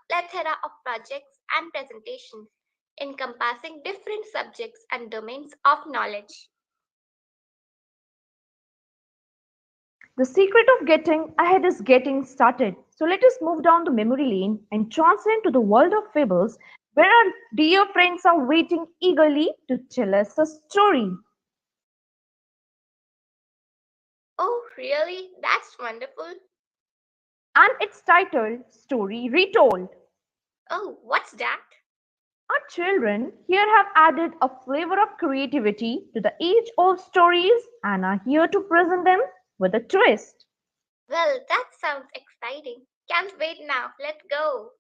plethora of projects and presentations encompassing different subjects and domains of knowledge. The secret of getting ahead is getting started. So let us move down the memory lane and transcend to the world of fables where our dear friends are waiting eagerly to tell us a story. Oh, really? That's wonderful. And it's titled Story Retold. Oh, what's that? Our children here have added a flavor of creativity to the age old stories and are here to present them with a twist. Well, that sounds exciting. Can't wait now. Let's go.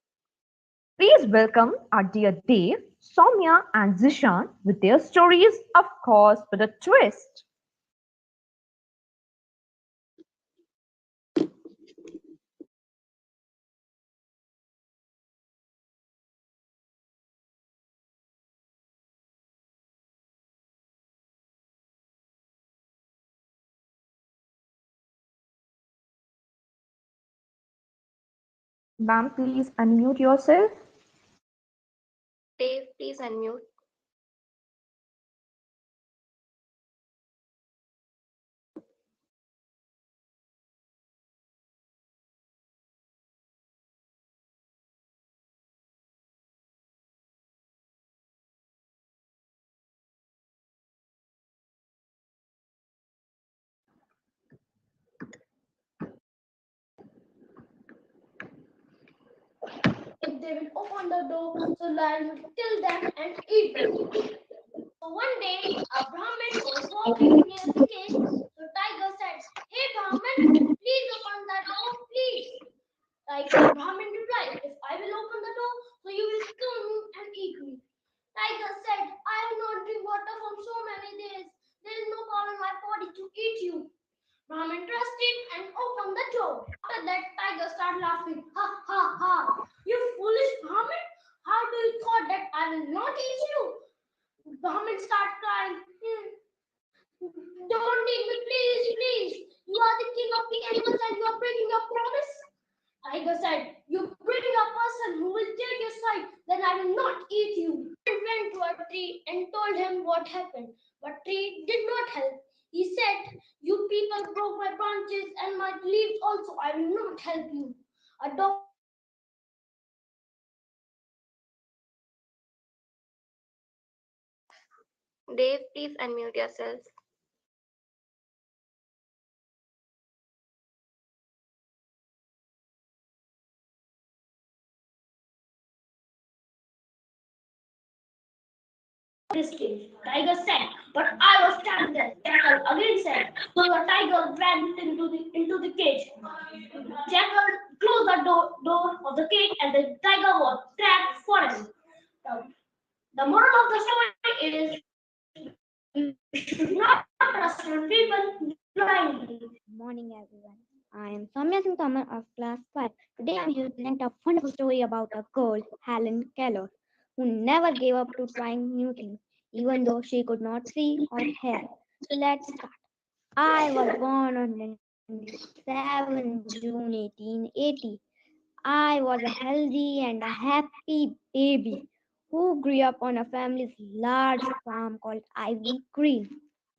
Please welcome our dear Dave, Soumya, and Zishan with their stories, of course, with a twist. Ma'am, please unmute yourself. Dave, please unmute. If they will open the door, so lion will kill them and eat them. So one day, a Brahmin was walking near the cage. So Tiger said, "Hey Brahmin, please open the door, please." Brahmin replied, "If I will open the door, so you will kill me and eat me." Tiger said, "I have not drink water from so many days. There is no power in my body to eat you." Brahmin trusted and opened the door. After that, Tiger started laughing. "Ha ha ha! You foolish Brahmin! How do you thought that I will not eat you?" Brahmin started crying. "Don't eat me, please, please. You are the king of the animals and you are breaking your promise." Tiger said, "You bring a person who will take your side, then I will not eat you." And went to a tree and told him what happened. But tree did not help. He said, "You people broke my branches and my leaves also. I will not help you." A dog Dave, please unmute yourself. this cage. Tiger said, "But I was standing there." Jackal again said. So the tiger went into the cage. Jackal closed the door of the cage and the tiger was trapped forever. The, the moral of the story is you should not trust your people blindly. Morning, everyone. I am Soumya Singh Tamar of Class 5. Today I'm here to present a wonderful story about a girl, Helen Keller, who never gave up to trying new things, even though she could not see or hear. So let's start. I was born on 27 June 1880. I was a healthy and a happy baby who grew up on a family's large farm called Ivy Green.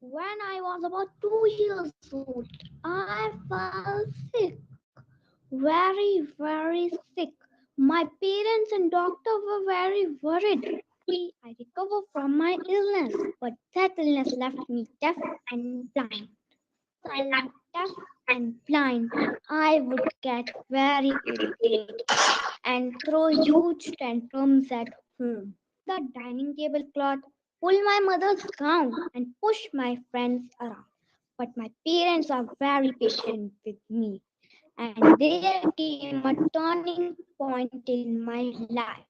When I was about 2 years old, I fell sick, very sick. My parents and doctor were very worried. I recovered from my illness, but that illness left me deaf and blind. Since I'm deaf and blind, I would get very irritated and throw huge tantrums at home. The dining tablecloth, pull my mother's gown, and push my friends around. But my parents are very patient with me, and there came a turning point in my life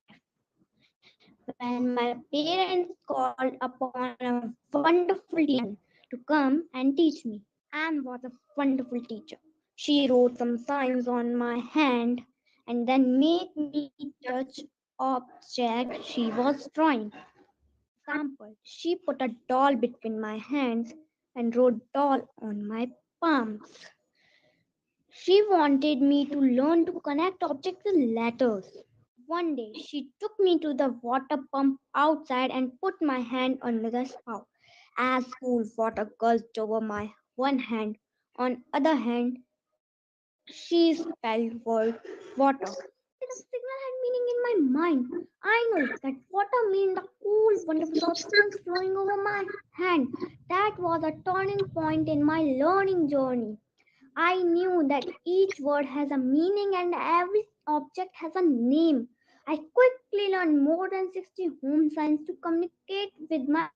when my parents called upon a wonderful teacher to come and teach me. Anne was a wonderful teacher. She wrote some signs on my hand and then made me touch object she was drawing. Example, she put a doll between my hands and wrote doll on my palms. She wanted me to learn to connect objects with letters. One day, she took me to the water pump outside and put my hand under the spout. As cool water gushed over my one hand, on other hand, she spelled word water. The signal had meaning in my mind. I know that water means the cool, wonderful substance flowing over my hand. That was a turning point in my learning journey. I knew that each word has a meaning and every object has a name. I quickly learned more than 60 home signs to communicate with my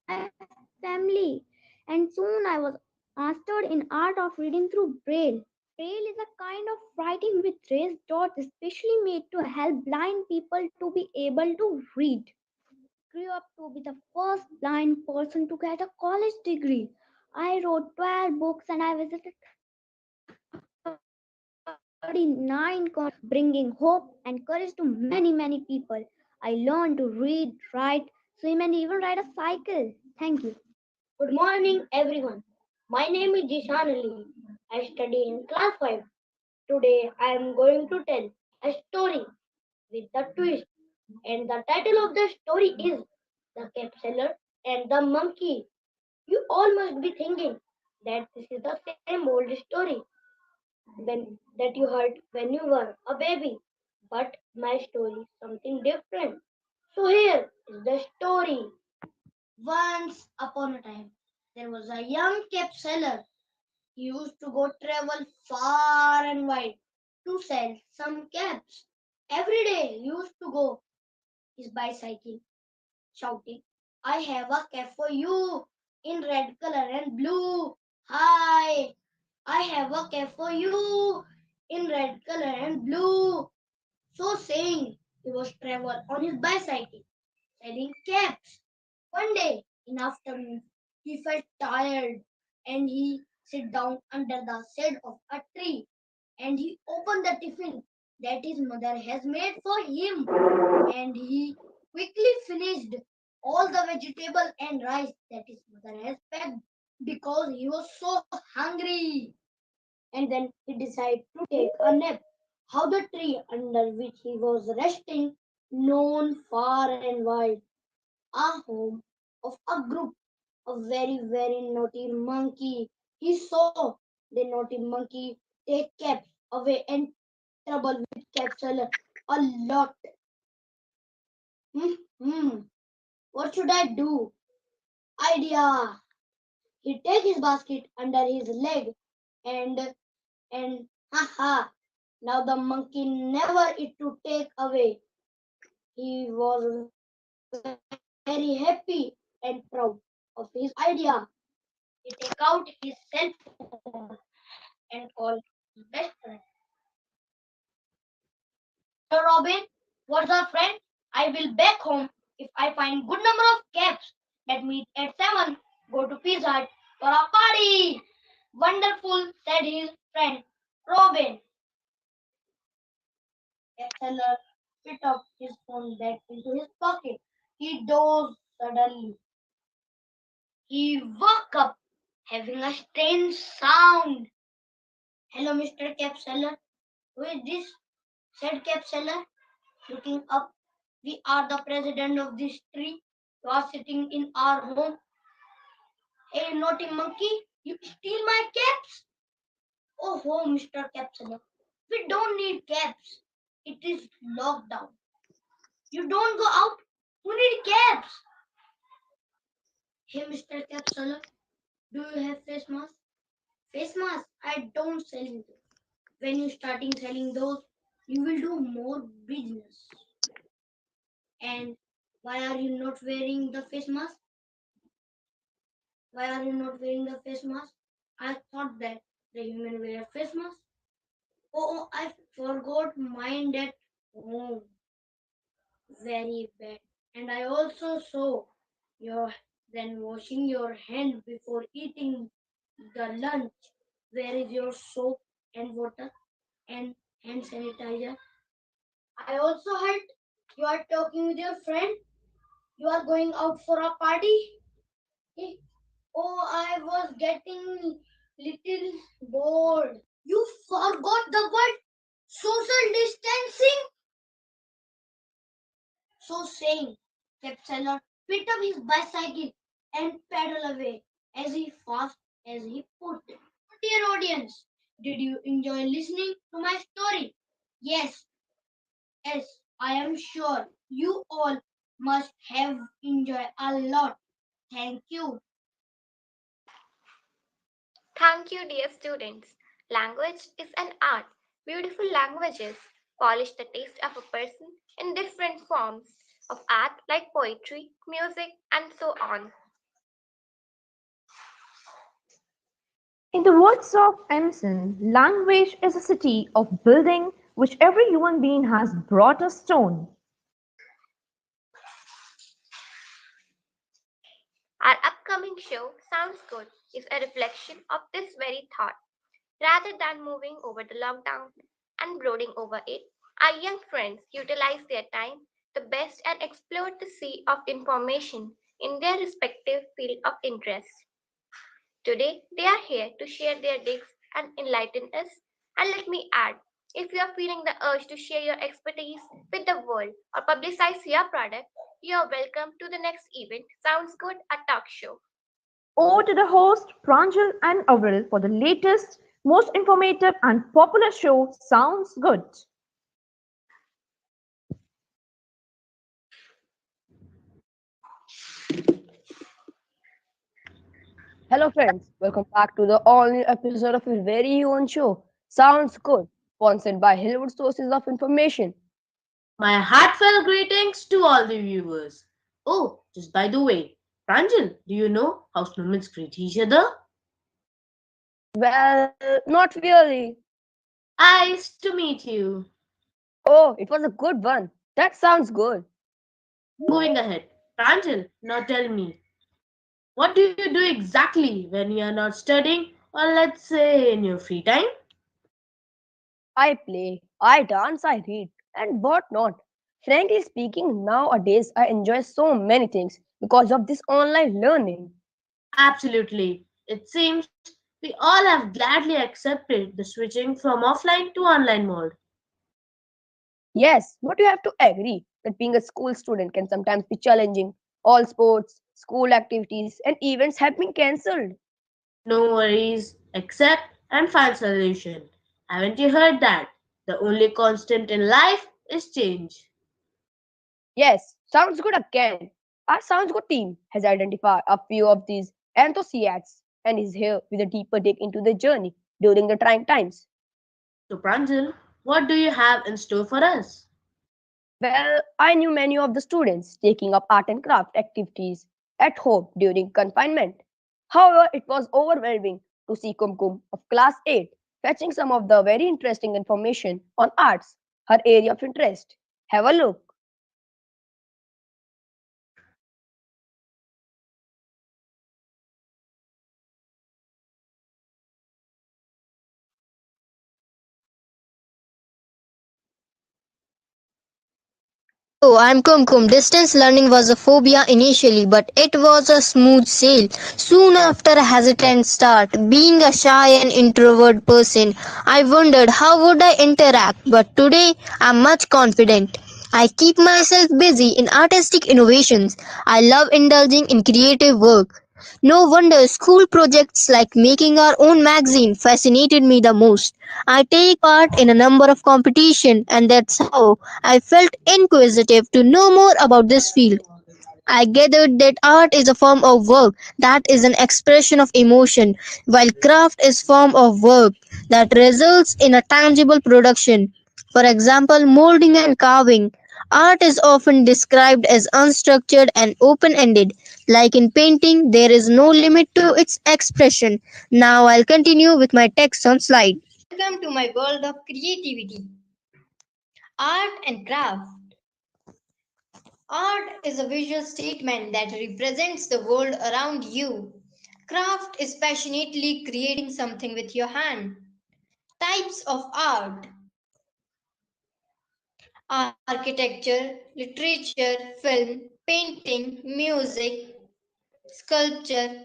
family, and soon I was mastered in art of reading through Braille. Braille is a kind of writing with raised dots, especially made to help blind people to be able to read. Grew up to be the first blind person to get a college degree. I wrote 12 books and I visited 39 countries, bringing hope and courage to many, many people. I learned to read, write, swim, and even ride a cycle. Thank you. Good morning, everyone. My name is Jishan Ali. I study in class 5. Today, I am going to tell a story with a twist. And the title of the story is The Cap Seller and the Monkey. You all must be thinking that this is the same old story that you heard when you were a baby. But my story is something different. So here is the story. Once upon a time, there was a young cap seller. He used to go travel far and wide to sell some caps. Every day he used to go his bicycle shouting, I have a cap for you in red color and blue. Hi, I have a cap for you in red color and blue. So saying, he was travel on his bicycle selling caps. One day in afternoon, he felt tired and he sat down under the shade of a tree and he opened the tiffin that his mother has made for him and he quickly finished all the vegetable and rice that his mother has packed because he was so hungry. And then he decided to take a nap. How the tree under which he was resting, known far and wide, a home of a group of very, very naughty monkey. He saw the naughty monkey take caps away and trouble with cap seller a lot. Hmm, hmm, what should I do? Idea. He take his basket under his leg and haha. Now the monkey never it to take away. He was very happy and proud of his idea. He take out his cell phone and call his best friend. Hello Robin, what's up friend? I will back home if I find good number of caps that meet at 7. Go to Pizza Hut for a party. Wonderful, said his friend Robin. Seller fit up his phone back into his pocket. He dozed suddenly. He woke up having a strange sound. Hello, Mr. Cap Seller. Who is this? Said Cap Seller, looking up. We are the president of this tree. You are sitting in our home. Hey, naughty monkey, you steal my caps? Oh, Mr. Cap Seller, we don't need caps. It is locked down. You don't go out. Who need caps? Hey, Mr. Cap Seller, do you have face mask? Face mask? I don't sell it. When you starting selling those, you will do more business. And why are you not wearing the face mask? Why are you not wearing the face mask? I thought that the human wear face mask. Oh, I forgot mine at home. Very bad. And I also saw your then washing your hand before eating the lunch. Where is your soap and water and hand sanitizer? I also heard you are talking with your friend. You are going out for a party. Eh, oh, I was getting little bored. You forgot the word social distancing? So saying, Capsailon picked up his bicycle and pedaled away as he fast as he could. Dear audience, did you enjoy listening to my story? Yes, yes, I am sure you all must have enjoyed a lot. Thank you. Thank you, dear students. Language is an art. Beautiful languages polish the taste of a person in different forms of art like poetry, music, and so on. In the words of Emerson, language is a city of building which every human being has brought a stone. Our upcoming show, Sounds Good, is a reflection of this very thought. Rather than moving over the lockdown and brooding over it, our young friends utilize their time the best and explore the sea of information in their respective field of interest. Today, they are here to share their digs and enlighten us. And let me add, if you are feeling the urge to share your expertise with the world or publicize your product, you are welcome to the next event. Sounds good? A talk show. Over to the host, Pranjal and Avril, for the latest, most informative and popular show Sounds Good. Hello, friends. Welcome back to the all new episode of your very own show. Sounds good. Sponsored by Hollywood Sources of Information. My heartfelt greetings to all the viewers. Oh, just by the way, Pranjal, do you know how snowmen greet each other? Well, not really. Nice to meet you. Oh, it was a good one. That sounds good. Moving ahead, Pranjal, now tell me, what do you do exactly when you are not studying or let's say in your free time? I play, I dance, I read, and what not. Frankly speaking, nowadays I enjoy so many things because of this online learning. Absolutely. It seems we all have gladly accepted the switching from offline to online mode. Yes, but you have to agree that being a school student can sometimes be challenging. All sports, school activities, and events have been cancelled. No worries, accept and find solution. Haven't you heard that? The only constant in life is change. Yes, sounds good again. Our Sounds Good team has identified a few of these enthusiasts and is here with a deeper dig into their journey during the trying times. So Pranjal, what do you have in store for us? Well, I knew many of the students taking up art and craft activities at home during confinement. However, it was overwhelming to see Kumkum of class 8 fetching some of the very interesting information on arts, her area of interest. Have a look. Hello, I'm Kumkum. Distance learning was a phobia initially, but it was a smooth sail. Soon after a hesitant start, being a shy and introvert person, I wondered how would I interact, but today I'm much confident. I keep myself busy in artistic innovations. I love indulging in creative work. No wonder school projects like making our own magazine fascinated me the most. I take part in a number of competitions and that's how I felt inquisitive to know more about this field. I gathered that art is a form of work that is an expression of emotion, while craft is form of work that results in a tangible production. For example, molding and carving. Art is often described as unstructured and open-ended. Like in painting, there is no limit to its expression. Now I'll continue with my text on slide. Welcome to my world of creativity, art and craft. Art is a visual statement that represents the world around you. Craft is passionately creating something with your hand. Types of art: architecture, literature, film, painting, music, sculpture,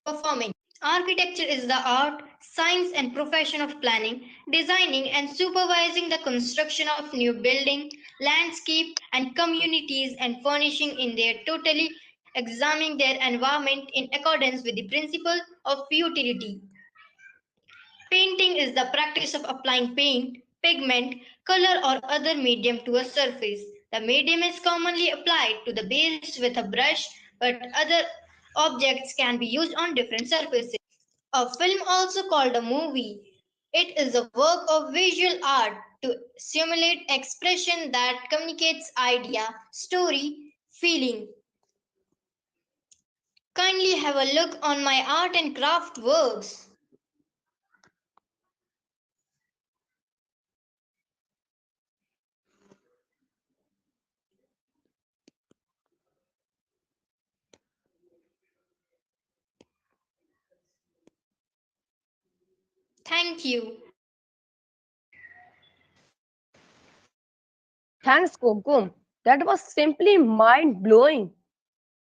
performing. Architecture is the art, science, and profession of planning, designing, and supervising the construction of new buildings, landscape, and communities and furnishing in their totally examining their environment in accordance with the principle of utility. Painting is the practice of applying paint, pigment, color, or other medium to a surface. The medium is commonly applied to the base with a brush, but other objects can be used on different surfaces. A film, also called a movie, it is a work of visual art to simulate expression that communicates idea, story, feeling. Kindly have a look on my art and craft works. Thank you. Thanks, Kumkum. That was simply mind blowing.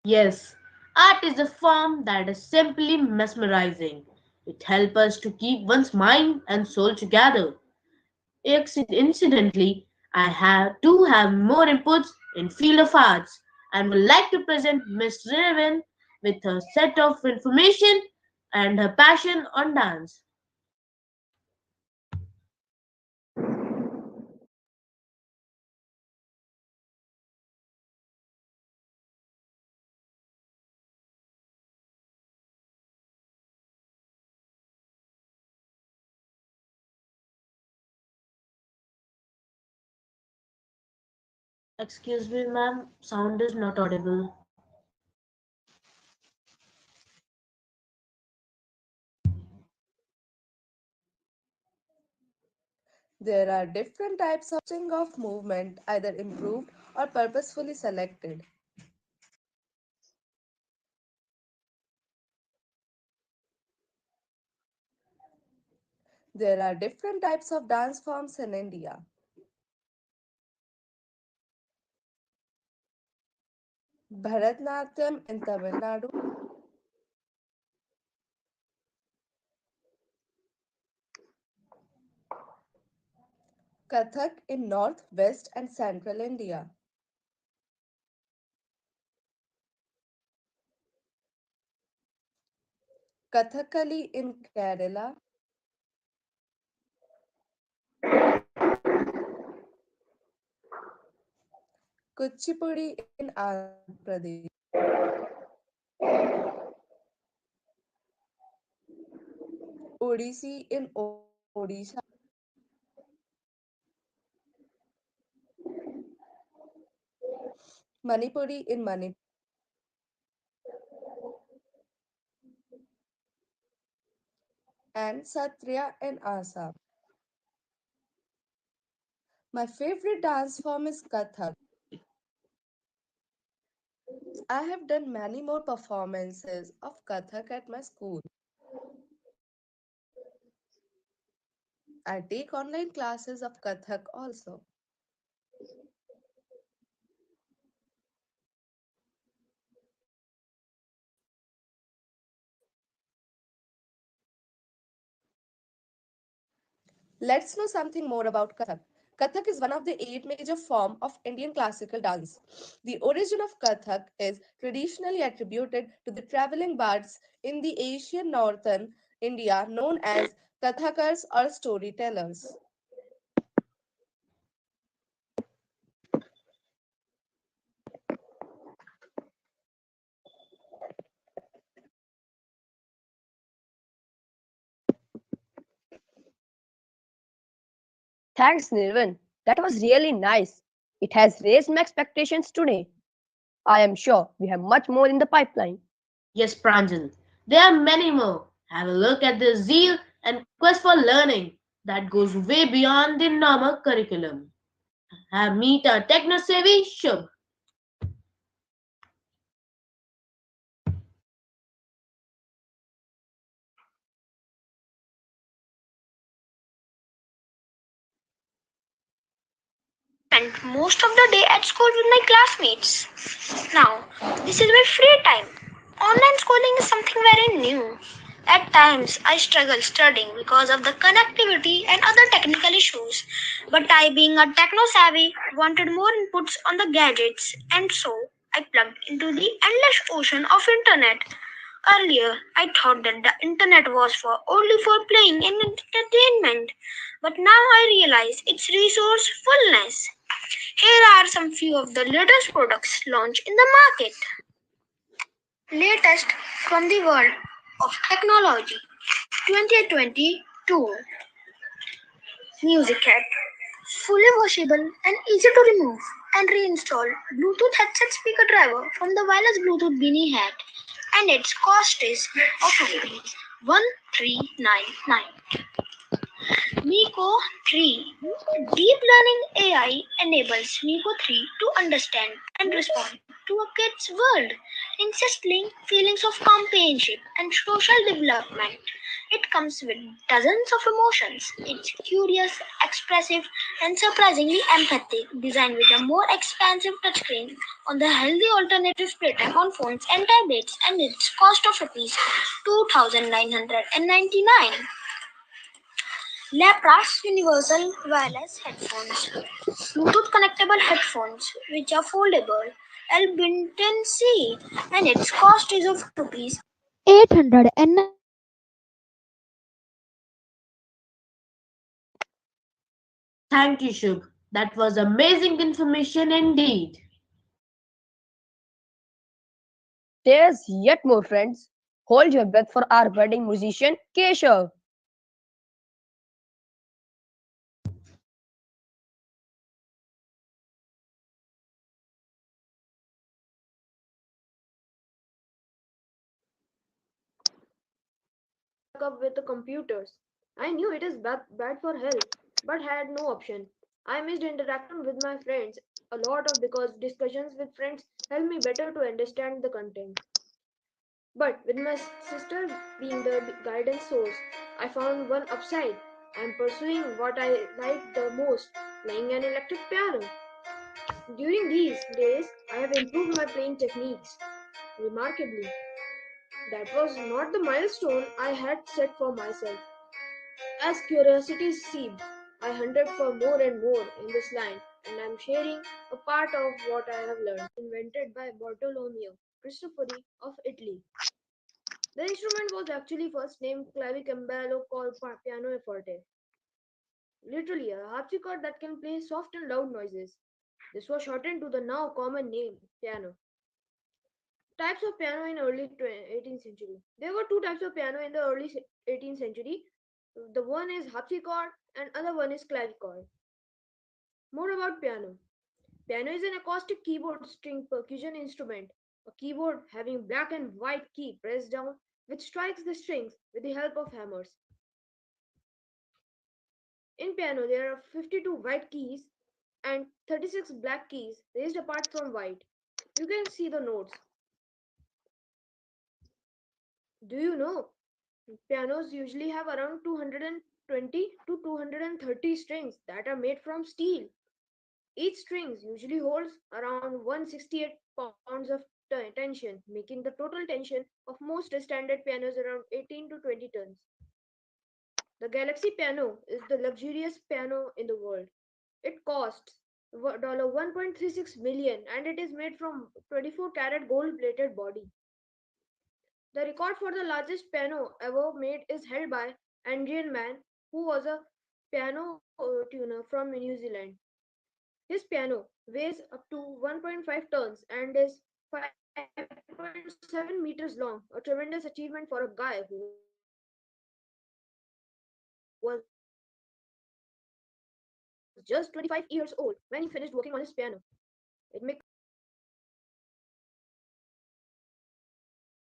Yes, art is a form that is simply mesmerizing. It helps us to keep one's mind and soul together. Incidentally, I do have more inputs in field of arts and would like to present Miss Raven with her set of information and her passion on dance. Excuse me, ma'am, sound is not audible. There are different types of movement, either improved or purposefully selected. There are different types of dance forms in India. Bharatnatyam in Tamil Nadu, Kathak in North, West, and Central India, Kathakali in Kerala, Kuchipudi in Andhra Pradesh, Odissi in Odisha, Manipuri in Manipur, and Satriya in Assam. My favorite dance form is Kathak. I have done many more performances of Kathak at my school. I take online classes of Kathak also. Let's know something more about Kathak. Kathak is one of the eight major forms of Indian classical dance. The origin of Kathak is traditionally attributed to the traveling bards in the Asian northern India known as Kathakars or storytellers. Thanks, Nirvan. That was really nice. It has raised my expectations today. I am sure we have much more in the pipeline. Yes, Pranjal, there are many more. Have a look at the zeal and quest for learning that goes way beyond the normal curriculum. Have meet our techno savvy Shubh. Spent most of the day at school with my classmates. Now, this is my free time. Online schooling is something very new. At times, I struggle studying because of the connectivity and other technical issues. But I, being a techno savvy, wanted more inputs on the gadgets, and so I plugged into the endless ocean of internet. Earlier, I thought that the internet was for only for playing and entertainment, but now I realize its resourcefulness. Here are some few of the latest products launched in the market. Latest from the world of technology 2022 Music Cat. Fully washable and easy to remove and reinstall Bluetooth headset speaker driver from the wireless Bluetooth Beanie Hat, and its cost is of rupees 1399. Miko 3. Deep Learning AI enables Miko 3 to understand and respond to a kid's world, instilling feelings of companionship and social development. It comes with dozens of emotions. It's curious, expressive, and surprisingly empathic, designed with a more expansive touchscreen on the healthy alternative playtime on phones and tablets, and its cost of rupees 2999. Lapras Universal Wireless Headphones. Bluetooth connectable headphones which are foldable, built-in C, and its cost is of rupees 899. Thank you, Shubh. That was amazing information indeed. There's yet more, friends. Hold your breath for our budding musician, Keshav. Up with the computers. I knew it is bad for health, but had no option. I missed interacting with my friends a lot of because discussions with friends help me better to understand the content. But with my sister being the guidance source, I found one upside. I'm pursuing what I like the most, playing an electric piano. During these days, I have improved my playing techniques remarkably. That was not the milestone I had set for myself. As curiosity seeped, I hunted for more and more in this line, and I'm sharing a part of what I have learned. Invented by Bartolomeo Cristofori of Italy. The instrument was actually first named clavicembalo called pianoforte, literally a harpsichord that can play soft and loud noises. This was shortened to the now common name piano. Types of piano in early 18th century. There were two types of piano in the early 18th century. The one is harpsichord and other one is clavichord. More about piano. Piano is an acoustic keyboard string percussion instrument, a keyboard having black and white key pressed down which strikes the strings with the help of hammers. In piano there are 52 white keys and 36 black keys raised apart from white. You can see the notes. Do you know pianos usually have around 220 to 230 strings that are made from steel. Each string usually holds around 168 pounds of tension, making the total tension of most standard pianos around 18 to 20 tons. The Galaxy piano is the luxurious piano in the world. It costs $1.36 million and it is made from 24 karat gold plated body. The record for the largest piano ever made is held by Adrian Mann, who was a piano tuner from New Zealand. His piano weighs up to 1.5 tons and is 5.7 meters long, a tremendous achievement for a guy who was just 25 years old when he finished working on his piano. It makes me proud to say that I am able to play the piano at this age.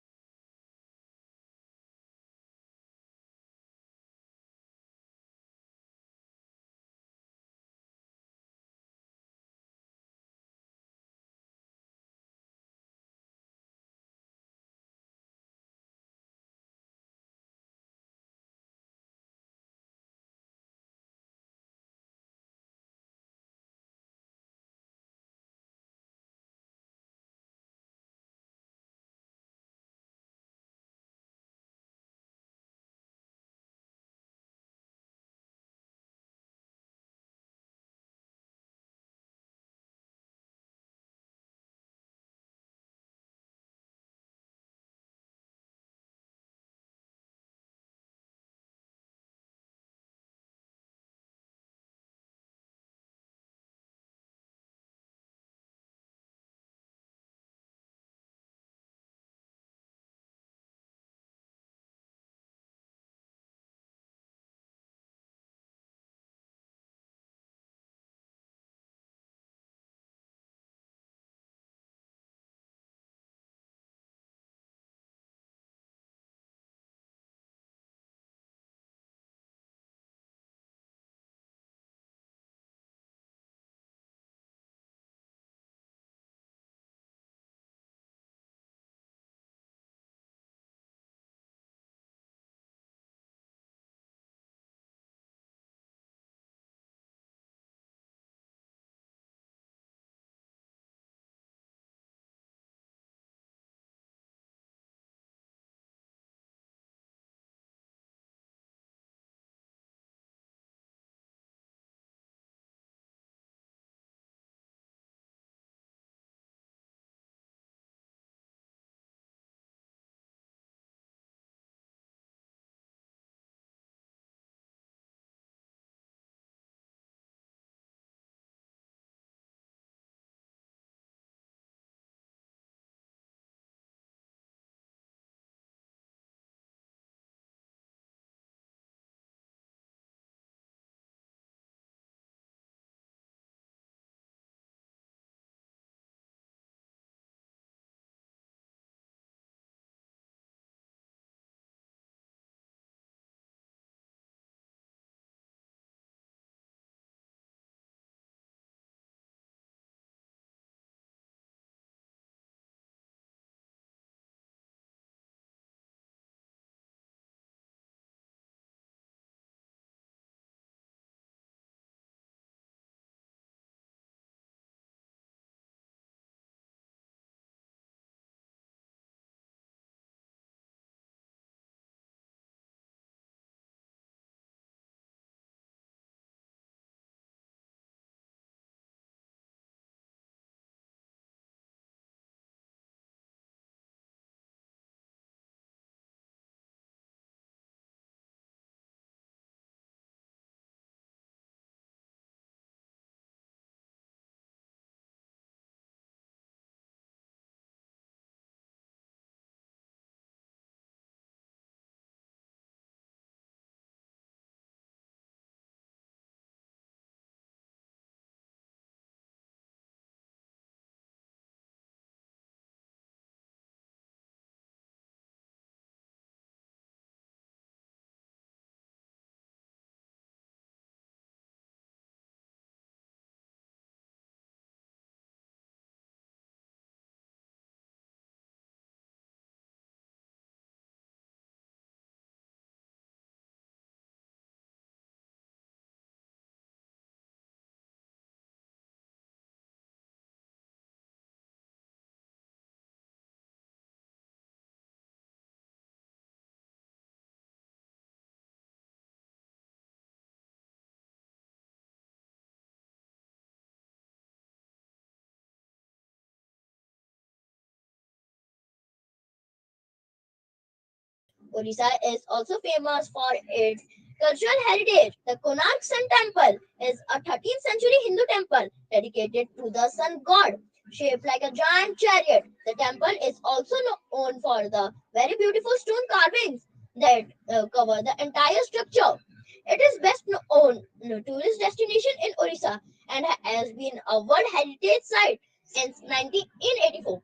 Odisha is also famous for its cultural heritage. The Konark Sun Temple is a 13th century Hindu temple dedicated to the sun god, shaped like a giant chariot. The temple is also known for the very beautiful stone carvings that cover the entire structure. It is best known tourist destination in Odisha and has been a World Heritage Site since 1984.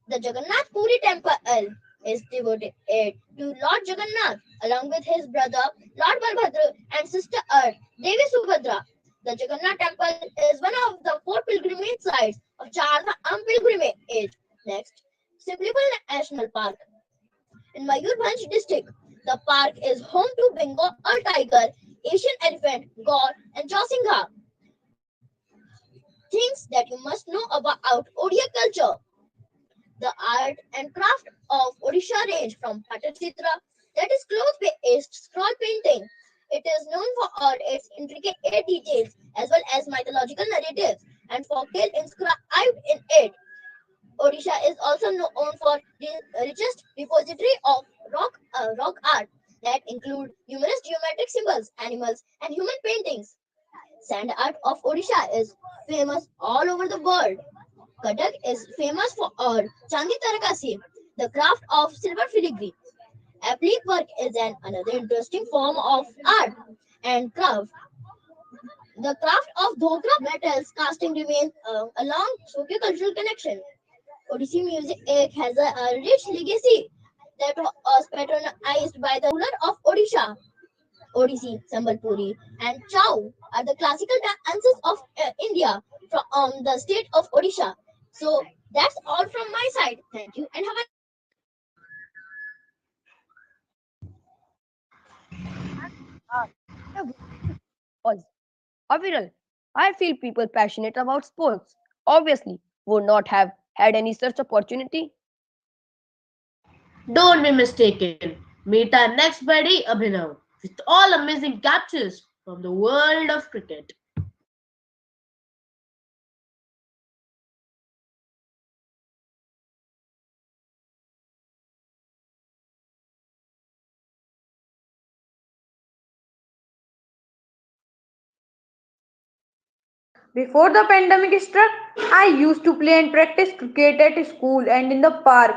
The Jagannath Puri temple is devoted to Lord Jagannath along with his brother Lord Balbhadra and sister Devi Subhadra. The Jagannath temple is one of the four pilgrimage sites of Char Dham pilgrimage. Next, Simlipal National Park in Mayurbhanj district. The park is home to Bengal tiger, Asian elephant, gaur, and Josingha. Things that you must know about Odia culture. The art and craft of Odisha range from Patachitra, that is cloth-based scroll painting. It is known for its intricate details as well as mythological narratives and folktale inscribed in it. Odisha is also known for the richest repository of rock art that include numerous geometric symbols, animals, and human paintings. Sand art of Odisha is famous all over the world. Cuttack is famous for Chandi Tarakasi, the craft of silver filigree. Applique work is another interesting form of art and craft. The craft of dhokra metals casting remains a long socio-cultural connection. Odissi music has a rich legacy that was patronized by the ruler of Odisha. Odissi, Sambalpuri, and Chow are the classical dances of India from the state of Odisha. So that's all from my side. Thank you and have a Pause. Aviral, I feel people passionate about sports obviously would not have had any such opportunity. Don't be mistaken. Meet our next buddy Abhinav with all amazing captures from the world of cricket. Before the pandemic struck, I used to play and practice cricket at school and in the park.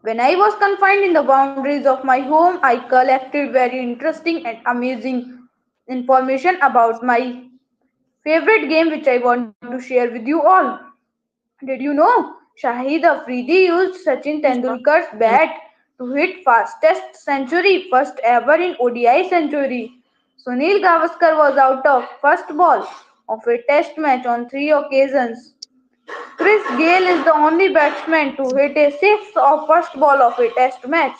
When I was confined in the boundaries of my home, I collected very interesting and amazing information about my favorite game which I want to share with you all. Did you know Shahid Afridi used Sachin Tendulkar's bat to hit fastest century first ever in ODI century? Sunil Gavaskar was out of first ball of a test match on 3 occasions. Chris Gale is the only batsman to hit a sixth of first ball of a test match.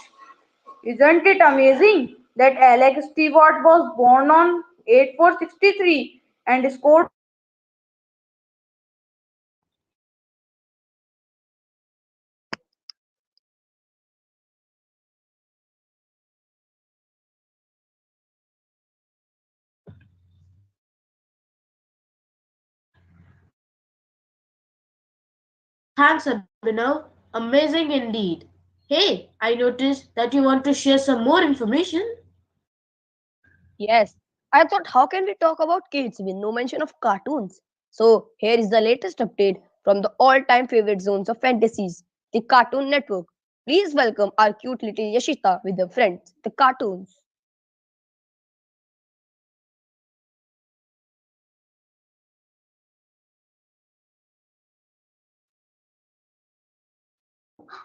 Isn't it amazing that Alex Stewart was born on 8/4/63 and scored Thanks, Abhinav. Amazing indeed. Hey, I noticed that you want to share some more information. Yes, I thought how can we talk about kids with no mention of cartoons? So here is the latest update from the all-time favorite zones of fantasies, the Cartoon Network. Please welcome our cute little Yashita with her friends, the cartoons.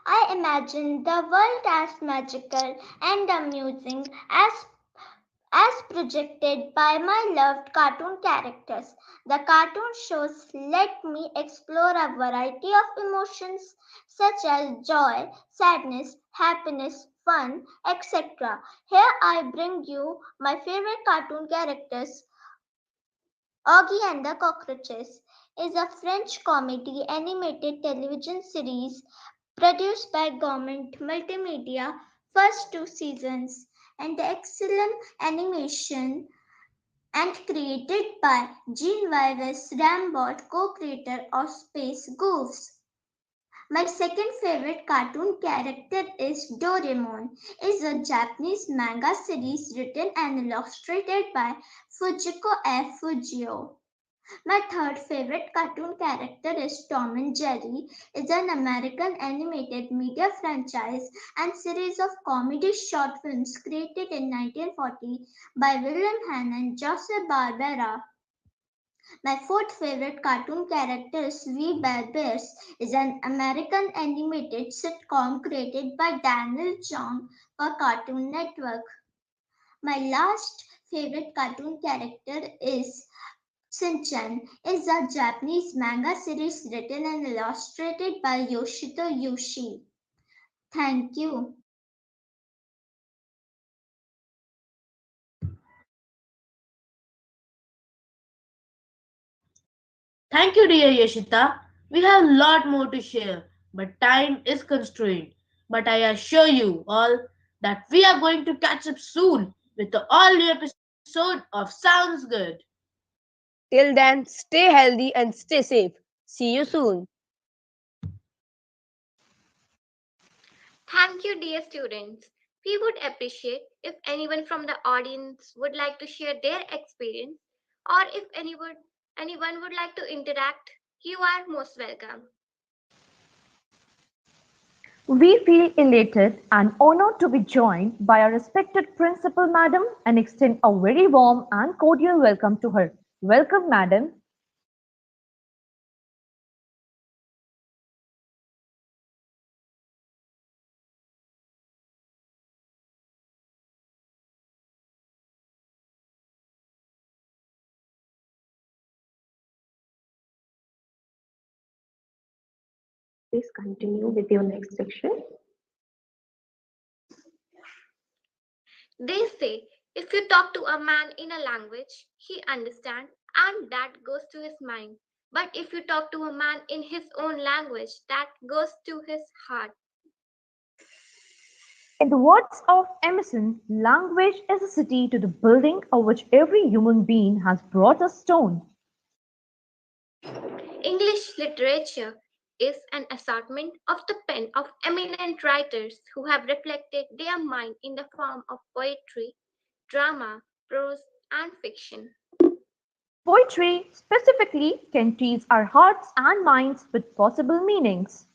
I imagine the world as magical and amusing as projected by my loved cartoon characters. The cartoon shows let me explore a variety of emotions such as joy, sadness, happiness, fun, etc. Here I bring you my favorite cartoon characters. Augie and the Cockroaches is a French comedy animated television series produced by Government Multimedia, first 2 seasons, and excellent animation and created by Jean Vives Rambot, co-creator of Space Goofs. My second favorite cartoon character is Doraemon. It's a Japanese manga series written and illustrated by Fujiko F. Fujio. My third favorite cartoon character is Tom and Jerry. It's an American animated media franchise and series of comedy short films created in 1940 by William Hanna and Joseph Barbera. My fourth favorite cartoon character is We Bare Bears. Is an American animated sitcom created by Daniel John for Cartoon Network. My last favorite cartoon character is Shinchan. Is a Japanese manga series written and illustrated by Yoshito Yushi. Thank you. Thank you, dear Yashita. We have a lot more to share, but time is constrained. But I assure you all that we are going to catch up soon with the all new episode of Sounds Good. Till then, stay healthy and stay safe. See you soon. Thank you, dear students. We would appreciate if anyone from the audience would like to share their experience or if anyone would like to interact. You are most welcome. We feel elated and honored to be joined by our respected Principal Madam and extend a very warm and cordial welcome to her. Welcome, Madam. Please continue with your next section. They say if you talk to a man in a language he understands and that goes to his mind. But if you talk to a man in his own language, that goes to his heart. In the words of Emerson, language is a city to the building of which every human being has brought a stone. English literature is an assortment of the pen of eminent writers who have reflected their mind in the form of poetry, drama, prose, and fiction. Poetry, specifically, can tease our hearts and minds with possible meanings.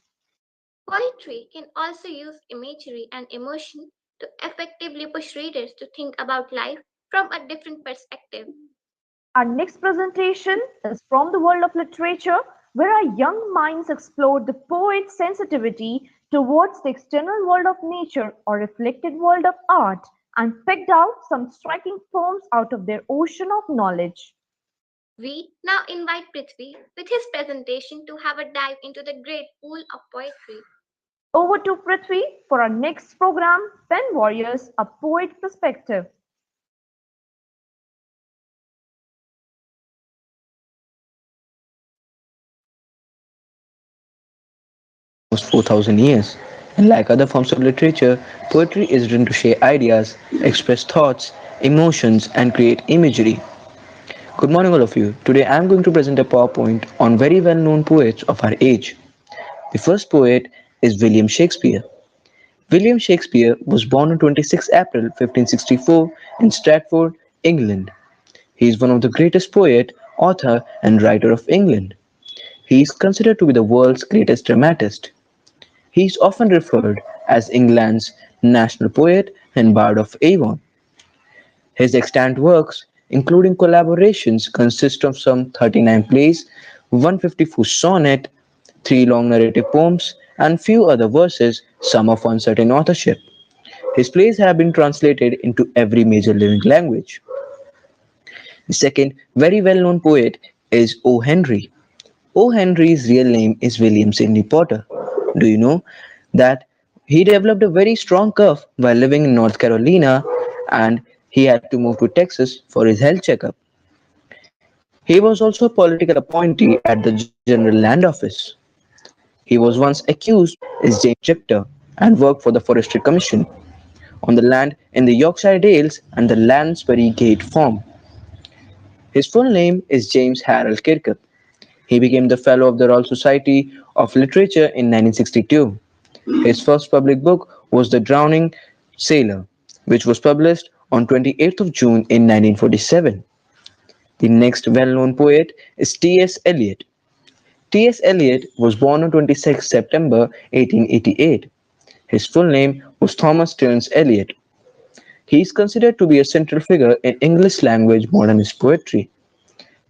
Poetry can also use imagery and emotion to effectively push readers to think about life from a different perspective. Our next presentation is from the world of literature, where our young minds explored the poet's sensitivity towards the external world of nature or reflected world of art and picked out some striking poems out of their ocean of knowledge. We now invite Prithvi with his presentation to have a dive into the great pool of poetry. Over to Prithvi for our next program, Pen Warriors, a Poet Perspective. Almost 4,000 years. And like other forms of literature, poetry is written to share ideas, express thoughts, emotions, and create imagery. Good morning, all of you. Today I am going to present a PowerPoint on very well known poets of our age. The first poet is William Shakespeare. William Shakespeare was born on 26 April 1564 in Stratford, England. He is one of the greatest poet, author, and writer of England. He is considered to be the world's greatest dramatist. He is often referred as England's national poet and bard of Avon. His extant works, including collaborations, consist of some 39 plays, 154 sonnets, three long narrative poems, and few other verses, some of uncertain authorship. His plays have been translated into every major living language. The second very well known poet is O. Henry. O. Henry's real name is William Sidney Potter. Do you know that he developed a very strong cough while living in North Carolina and he had to move to Texas for his health checkup? He was also a political appointee at the General Land Office. He was once accused as James Jeter and worked for the Forestry Commission on the land in the Yorkshire Dales and the Lansbury Gate farm. His full name is James Harold Kirkup. He became the Fellow of the Royal Society of Literature in 1962. His first public book was The Drowning Sailor, which was published on 28th of June in 1947. The next well-known poet is T.S. Eliot. T.S. Eliot was born on 26 September 1888. His full name was Thomas Stearns Eliot. He is considered to be a central figure in English language modernist poetry.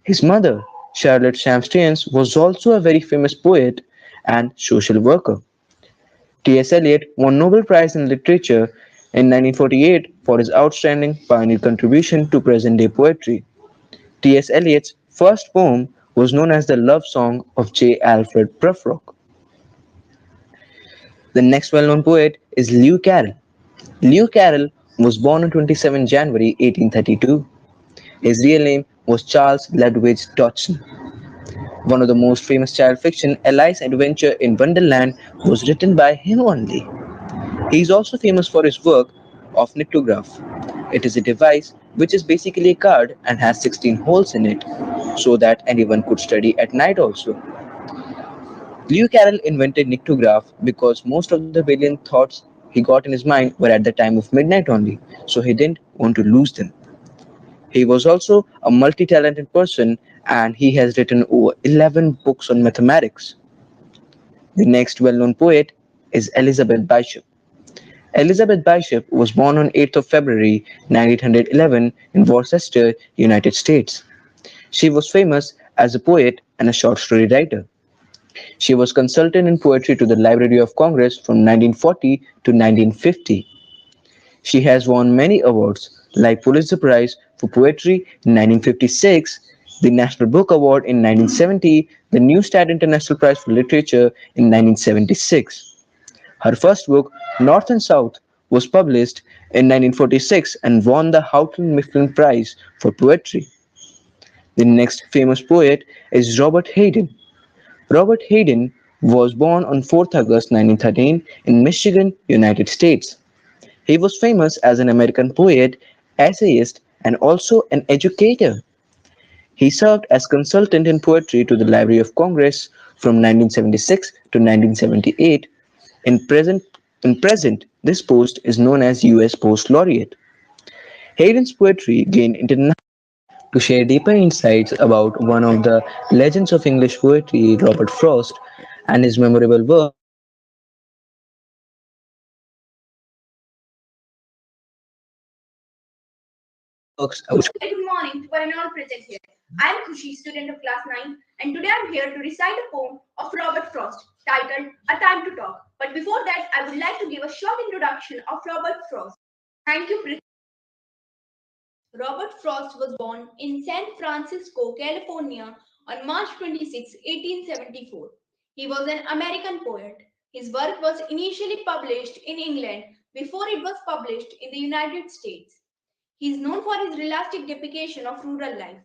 His mother, Charlotte Sham Stearns, was also a very famous poet and social worker. T.S. Eliot won Nobel Prize in Literature in 1948 for his outstanding pioneer contribution to present-day poetry. T.S. Eliot's first poem was known as the Love Song of J. Alfred Prufrock. The next well-known poet is Lewis Carroll. Lewis Carroll was born on 27 January 1832. His real name was Charles Ludwig Dodgson. One of the most famous child fiction, Alice's Adventure in Wonderland, was written by him only. He is also famous for his work of Nyctograph. It is a device which is basically a card and has 16 holes in it, so that anyone could study at night also. Lewis Carroll invented Nyctograph because most of the brilliant thoughts he got in his mind were at the time of midnight only, so he didn't want to lose them. He was also a multi-talented person and he has written over 11 books on mathematics. The next well-known poet is Elizabeth Bishop. Elizabeth Bishop was born on 8th of February 1911 in Worcester, United States. She was famous as a poet and a short story writer. She was consultant in poetry to the Library of Congress from 1940 to 1950. She has won many awards like Pulitzer Prize for Poetry in 1956, the National Book Award in 1970, the Neustadt International Prize for Literature in 1976. Her first book, North and South, was published in 1946 and won the Houghton Mifflin Prize for Poetry. The next famous poet is Robert Hayden. Robert Hayden was born on 4th August 1913 in Michigan, United States. He was famous as an American poet, essayist, and also an educator. He served as consultant in poetry to the Library of Congress from 1976 to 1978. In present, this post is known as U.S. Post Laureate. Hayden's poetry gained international to share deeper insights about one of the legends of English poetry, Robert Frost, and his memorable works, which Very good morning to one and all present here. I am Khushi, student of class 9, and today I am here to recite a poem of Robert Frost titled A Time to Talk. But before that, I would like to give a short introduction of Robert Frost. Thank you, Prithvi. Robert Frost was born in San Francisco, California on March 26, 1874. He was an American poet. His work was initially published in England before it was published in the United States. He is known for his realistic depiction of rural life.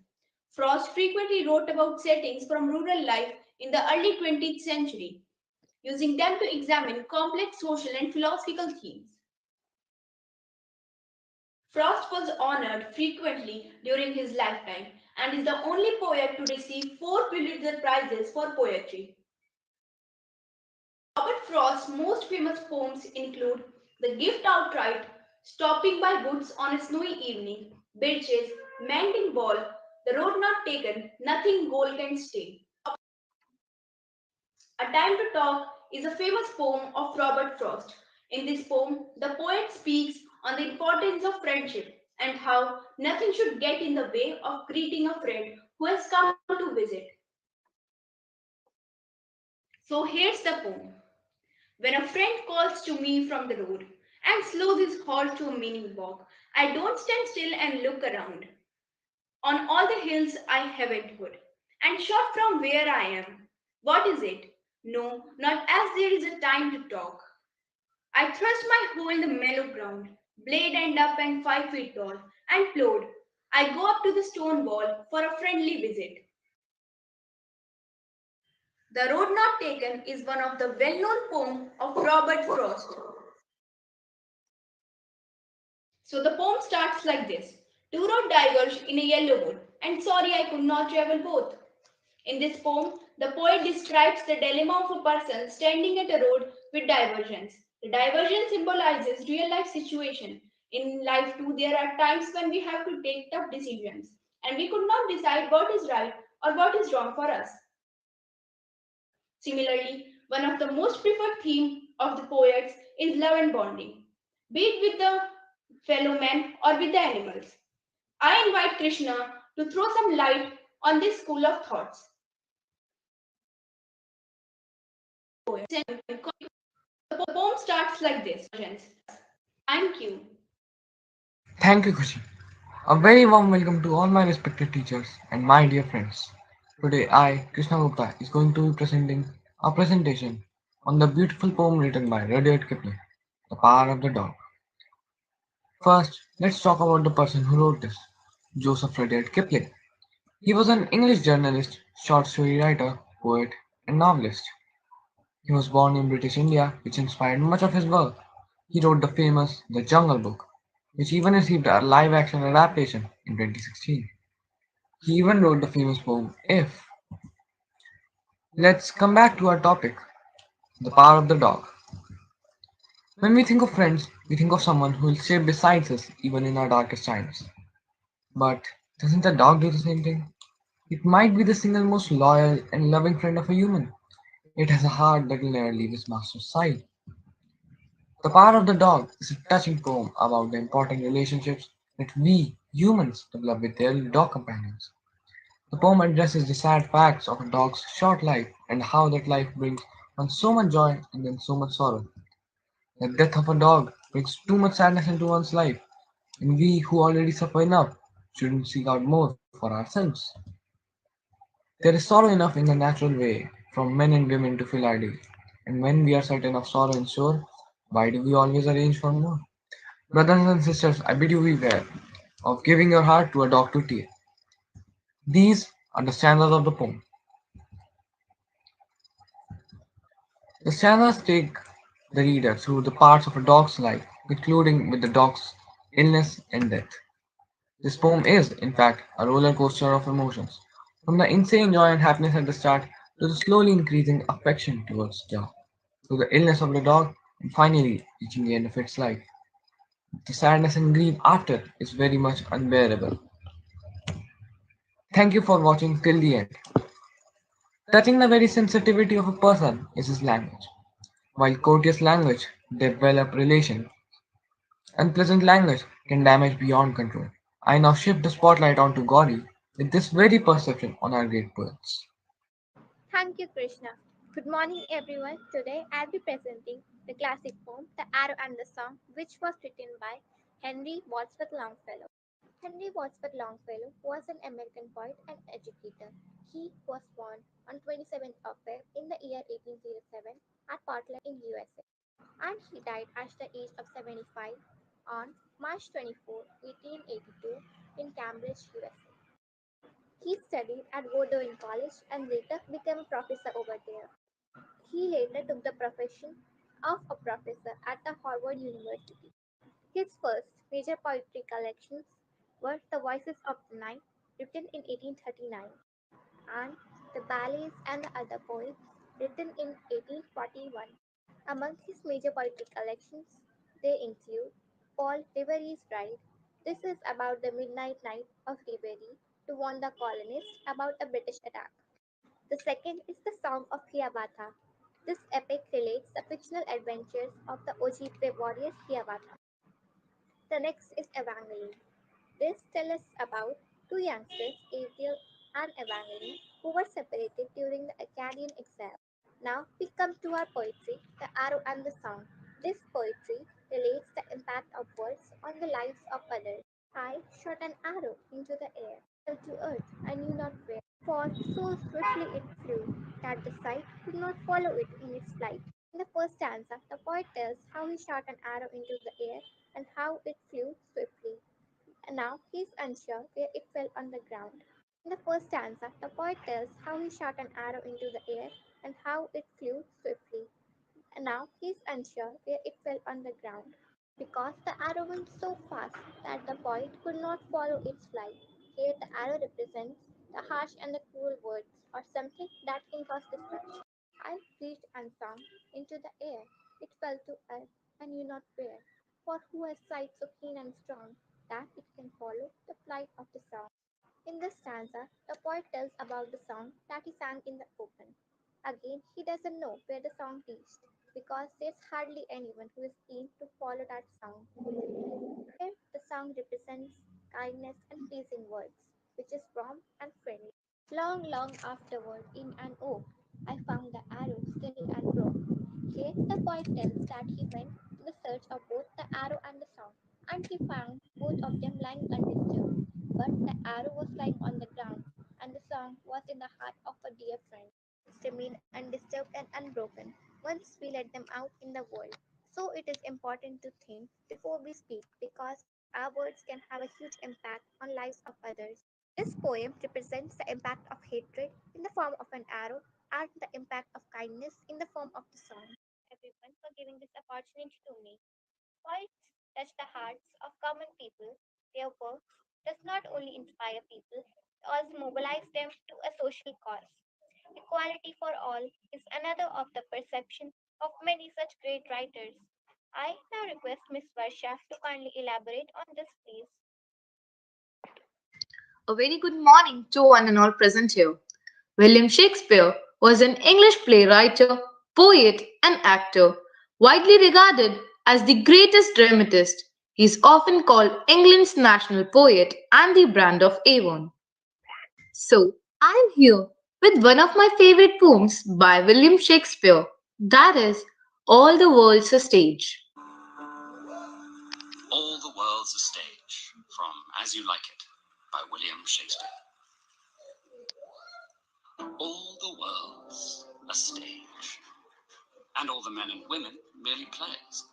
Frost frequently wrote about settings from rural life in the early 20th century, using them to examine complex social and philosophical themes. Frost was honored frequently during his lifetime and is the only poet to receive 4 Pulitzer Prizes for poetry. Robert Frost's most famous poems include The Gift Outright, Stopping by Woods on a Snowy Evening, Birches, Mending Ball, The Road Not Taken, Nothing Gold Can Stay. A Time to Talk is a famous poem of Robert Frost. In this poem, the poet speaks on the importance of friendship and how nothing should get in the way of greeting a friend who has come to visit. So here's the poem. When a friend calls to me from the road and slows his horse to a meaning walk, I don't stand still and look around. On all the hills I haven't heard, and shot from where I am. What is it? No, not as there is a time to talk. I thrust my hoe in the mellow ground, blade end up and 5 feet tall, and plowed. I go up to the stone wall for a friendly visit. The Road Not Taken is one of the well-known poems of Robert Frost. So the poem starts like this. Two roads diverge in a yellow wood, and sorry I could not travel both. In this poem, The poet describes the dilemma of a person standing at a road with diversions. The diversion symbolizes real life situation. In life too, there are times when we have to take tough decisions, and we could not decide what is right or what is wrong for us. Similarly, one of the most preferred themes of the poets is love and bonding, be it with the fellow men or with the animals. I invite Krishna to throw some light on this school of thoughts. The poem starts like this. Thank you. Thank you, Khushi. A very warm welcome to all my respected teachers and my dear friends. Today, I, Krishna Gupta, is going to be presenting a presentation on the beautiful poem written by Rudyard Kipling, The Power of the Dog. First, let's talk about the person who wrote this, Joseph Rudyard Kipling. He was an English journalist, short story writer, poet, and novelist. He was born in British India, which inspired much of his work. He wrote the famous The Jungle Book, which even received a live action adaptation in 2016. He even wrote the famous poem If. Let's come back to our topic, the power of the dog. When we think of friends, we think of someone who will stay beside us even in our darkest times. But doesn't a dog do the same thing? It might be the single most loyal and loving friend of a human. It has a heart that will never leave its master's side. The Power of the Dog is a touching poem about the important relationships that we humans develop with their dog companions. The poem addresses the sad facts of a dog's short life and how that life brings one so much joy and then so much sorrow. The death of a dog brings too much sadness into one's life, and we who already suffer enough shouldn't seek out more for ourselves. There is sorrow enough in the natural way from men and women to feel ideal, and when we are certain of sorrow and sure, why do we always arrange for more? Brothers and sisters, I bid you beware of giving your heart to a dog to tear. These are the stanzas of the poem. The stanzas take the reader through the parts of a dog's life, concluding with the dog's illness and death. This poem is, in fact, a roller coaster of emotions, from the insane joy and happiness at the start to the slowly increasing affection towards the dog, to the illness of the dog, and finally reaching the end of its life. The sadness and grief after is very much unbearable. Thank you for watching till the end. Touching the very sensitivity of a person is his language. While courteous language develop relation, unpleasant language can damage beyond control. I now shift the spotlight onto Gauri with this very perception on our great poets. Thank you, Krishna. Good morning, everyone. Today I'll be presenting the classic poem, The Arrow and the Song, which was written by Henry Wadsworth Longfellow. Henry Wadsworth Longfellow was an American poet and educator. He was born on 27th of February in the year 1807 at Portland in USA, and he died at the age of 75 on March 24, 1882 in Cambridge, USA. He studied at Bowdoin College and later became a professor over there. He later took the profession of a professor at the Harvard University. His first major poetry collections were The Voices of the Night, written in 1839, and The Ballades and the Other Poets, written in 1841. Among his major poetry collections, they include Paul Revere's Ride. This is about the midnight night of Reverie to warn the colonists about a British attack. The second is the Song of Hiawatha. This epic relates the fictional adventures of the Ojibwe warrior Hiawatha. The next is Evangeline. This tells us about two youngsters, Ariel and Evangeline, who were separated during the Acadian exile. Now we come to our poetry, The Arrow and the Song. This poetry relates the impact of words on the lives of others. I shot an arrow into the air, fell to earth, I knew not where, for so swiftly it flew that the sight could not follow it in its flight. In the first stanza, the poet tells how he shot an arrow into the air and how it flew swiftly. And now he is unsure where it fell on the ground. In the first stanza, the poet tells how he shot an arrow into the air and how it flew swiftly. And now he is unsure where it fell on the ground. Because the arrow went so fast that the poet could not follow its flight. Here the arrow represents the harsh and the cruel words, or something that can cause destruction. I breathed and sang into the air. It fell to earth and knew not where. For who has sight so keen and strong that it can follow the flight of the sound? In this stanza, the poet tells about the song that he sang in the open. Again, he doesn't know where the song reached because there's hardly anyone who is keen to follow that sound. Here, the song represents kindness and pleasing words, which is warm and friendly. Long afterward, in an oak, I found the arrow still and broke. Here, the poet tells that he went to the search of both the arrow and the song, and he found both of them lying undisturbed. But the arrow was lying on the ground, and the song was in the heart of a dear friend. Remain undisturbed and unbroken once we let them out in the world. So it is important to think before we speak because our words can have a huge impact on lives of others. This poem represents the impact of hatred in the form of an arrow and the impact of kindness in the form of the song. Everyone for giving this opportunity to me. Poets touch the hearts of common people. Their work does not only inspire people, it also mobilize them to a social cause. Equality for all is another of the perception of many such great writers. I now request Miss Varsha to kindly elaborate on this, please. A very good morning to one and all present here. William Shakespeare was an English playwright, poet, and actor, widely regarded as the greatest dramatist. He is often called England's national poet and the brand of Avon. So, I am here with one of my favorite poems by William Shakespeare, that is, All the World's a Stage. All the World's a Stage, from As You Like It, by William Shakespeare. All the world's a stage, and all the men and women merely plays.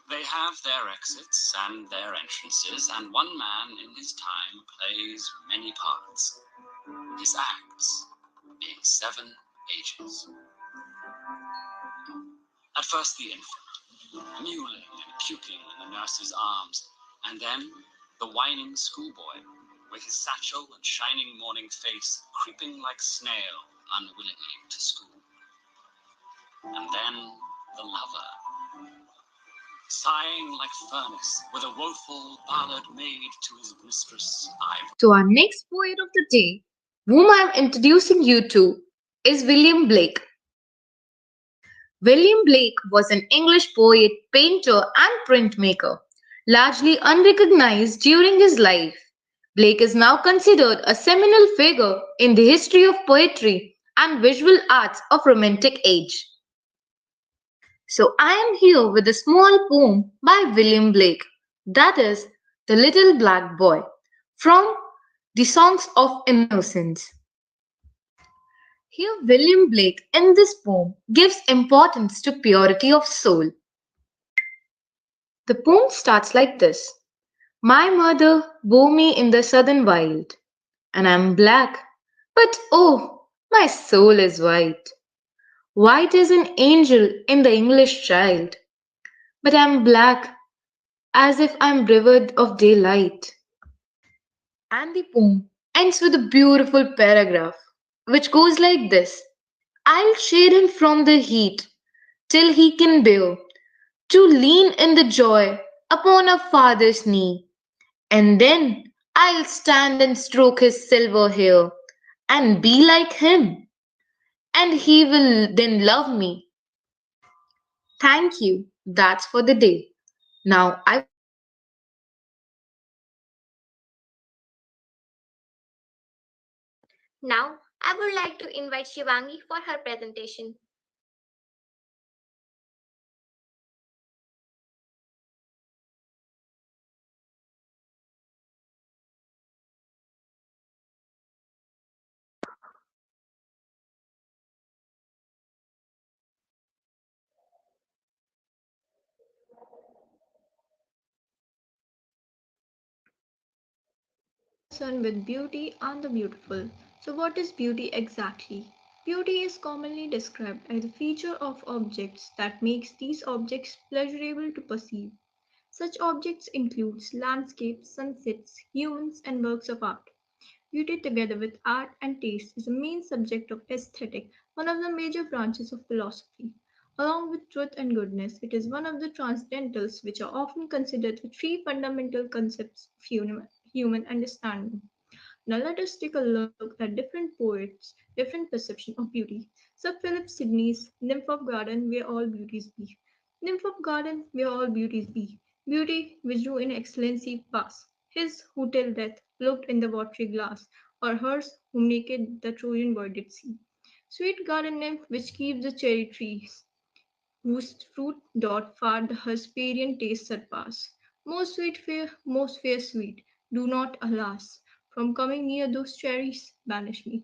They have their exits and their entrances, and one man in his time plays many parts, his acts being 7 ages. At first the infant, mewling and puking in the nurse's arms, and then the whining schoolboy, with his satchel and shining morning face, creeping like snail unwillingly to school. And then the lover, sighing like furnace, with a woeful ballad made to his mistress Ivory. So, our next poet of the day, whom I am introducing you to, is William Blake. William Blake was an English poet, painter, and printmaker, largely unrecognized during his life. Blake is now considered a seminal figure in the history of poetry and visual arts of Romantic age. So I am here with a small poem by William Blake, that is The Little Black Boy, from the Songs of Innocence. Here, William Blake in this poem gives importance to purity of soul. The poem starts like this: My mother bore me in the southern wild, and I'm black, but oh, my soul is white. White as an angel in the English child, but I'm black as if I'm bereft of daylight. And the poem ends with a beautiful paragraph which goes like this: I'll shade him from the heat till he can bear to lean in the joy upon a father's knee, and then I'll stand and stroke his silver hair and be like him, and he will then love me. Thank you. That's for the day. Now I Now, I would like to invite Shivangi for her presentation. Concerned with beauty and the beautiful. So, what is beauty exactly? Beauty is commonly described as a feature of objects that makes these objects pleasurable to perceive. Such objects include landscapes, sunsets, humans, and works of art. Beauty, together with art and taste, is the main subject of aesthetic, one of the major branches of philosophy. Along with truth and goodness, it is one of the transcendentals which are often considered the three fundamental concepts of human understanding. Now let us take a look at different poets' different perception of beauty. Sir Philip Sidney's Nymph of Garden, where all beauties be. Nymph of Garden, where all beauties be. Beauty which do in excellency pass. His who till death looked in the watery glass, or hers whom naked the Trojan boy did see. Sweet garden nymph which keeps the cherry trees, whose fruit doth far the Hesperian taste surpass. Most fair sweet, do not, alas, from coming near those cherries banish me.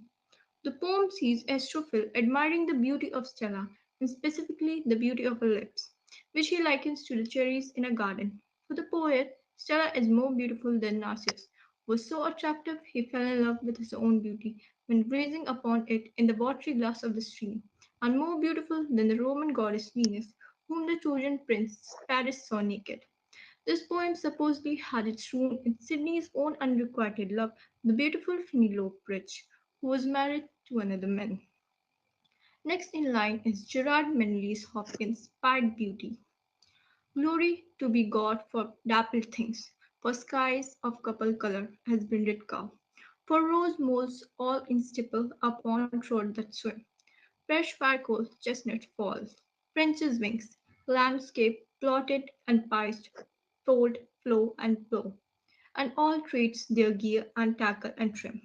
The poem sees Astrophil admiring the beauty of Stella, and specifically the beauty of her lips, which he likens to the cherries in a garden. For the poet, Stella is more beautiful than Narcissus was so attractive he fell in love with his own beauty when gazing upon it in the watery glass of the stream, and more beautiful than the Roman goddess Venus, whom the Trojan prince Paris saw naked. This poem supposedly had its root in Sidney's own unrequited love, the beautiful Penelope Bridge, who was married to another man. Next in line is Gerard Manley's Hopkins' Pied Beauty. Glory to be God for dappled things, for skies of couple color has been red cow, for rose moles all in stipple upon trod that swim, fresh firecoal, chestnut falls, French's wings, landscape plotted and piced, fold, flow, and blow, and all traits their gear and tackle and trim.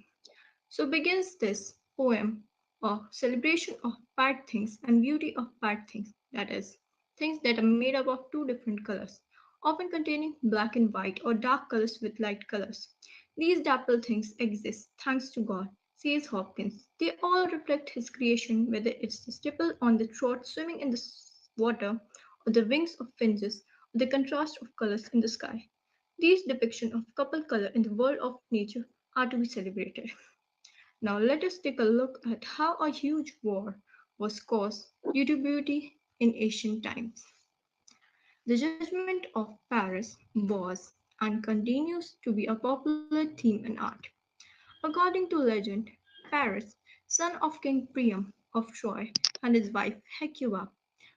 So begins this poem of celebration of bad things and beauty of bad things, that is, things that are made up of two different colors, often containing black and white or dark colors with light colors. These dapple things exist thanks to God, says Hopkins. They all reflect his creation, whether it's the stipple on the trout swimming in the water, or the wings of finches, or the contrast of colors in the sky. These depictions of couple color in the world of nature are to be celebrated. Now let us take a look at how a huge war was caused due to beauty in ancient times. The judgment of Paris was and continues to be a popular theme in art. According to legend, Paris, son of King Priam of Troy and his wife Hecuba,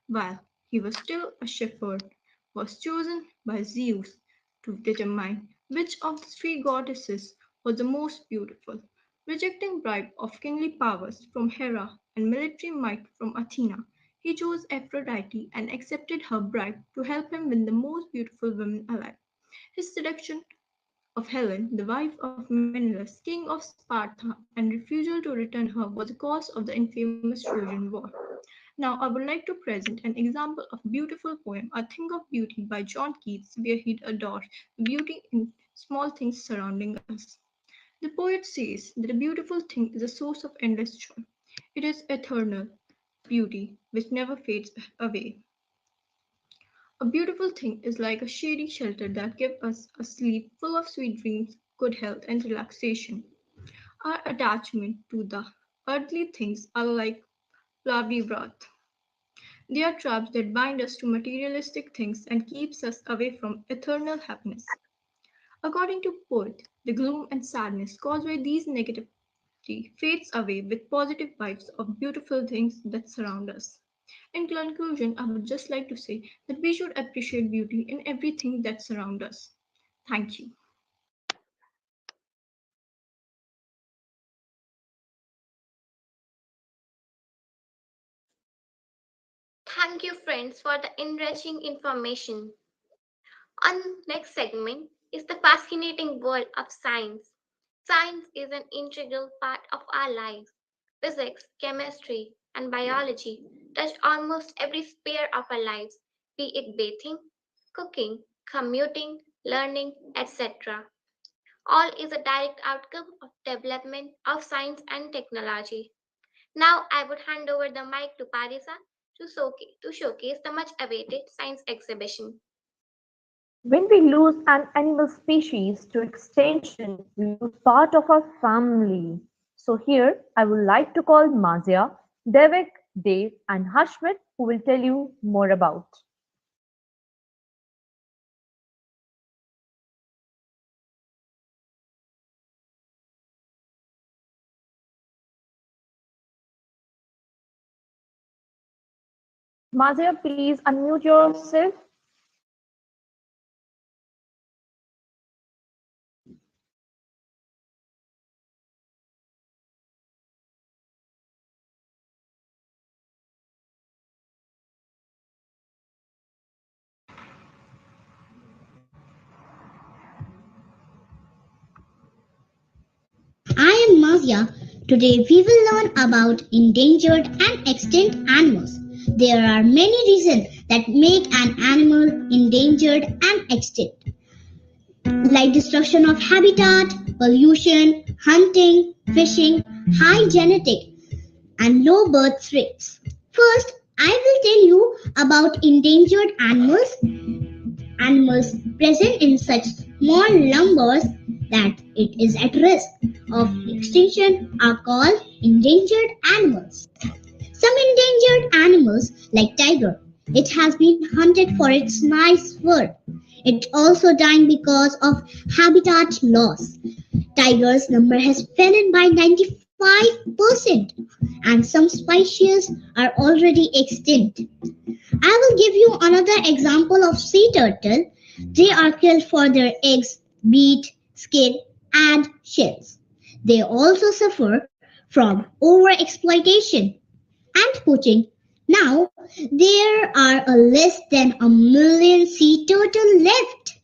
while he was still a shepherd, was chosen by Zeus to determine which of the three goddesses was the most beautiful. Rejecting bribe of kingly powers from Hera and military might from Athena, he chose Aphrodite and accepted her bribe to help him win the most beautiful woman alive. His seduction of Helen, the wife of Menelaus, king of Sparta, and refusal to return her was the cause of the infamous Trojan War. Now, I would like to present an example of a beautiful poem, A Thing of Beauty by John Keats, where he adores beauty in small things surrounding us. The poet says that a beautiful thing is a source of endless joy. It is eternal beauty which never fades away. A beautiful thing is like a shady shelter that gives us a sleep full of sweet dreams, good health, and relaxation. Our attachment to the earthly things are like flowery wrath. They are traps that bind us to materialistic things and keeps us away from eternal happiness. According to poet, the gloom and sadness caused by these negativity fades away with positive vibes of beautiful things that surround us. In conclusion, I would just like to say that we should appreciate beauty in everything that surrounds us. Thank you. Thank you, friends, for the enriching information. On next segment is the fascinating world of science. Science is an integral part of our lives. Physics, chemistry, and biology touch almost every sphere of our lives, be it bathing, cooking, commuting, learning, etc. All is a direct outcome of development of science and technology. Now I would hand over the mic to Parisa to showcase the much awaited science exhibition. When we lose an animal species to extinction, we lose part of our family. So here I would like to call Mazia, Devik, Dave, and Hashmit who will tell you more about. Mazia, please unmute yourself. I am Mavya. Today we will learn about endangered and extinct animals. There are many reasons that make an animal endangered and extinct, like destruction of habitat, pollution, hunting, fishing, high genetic and low birth rates. First, I will tell you about endangered animals. Animals present in such small numbers that it is at risk of extinction are called endangered animals. Some endangered animals, like tiger, it has been hunted for its nice fur. It also dying because of habitat loss. Tiger's number has fallen by 95%, and some species are already extinct. I will give you another example of sea turtle. They are killed for their eggs, meat, skin, and shells. They also suffer from overexploitation and poaching. Now, there are less than a million sea turtle left.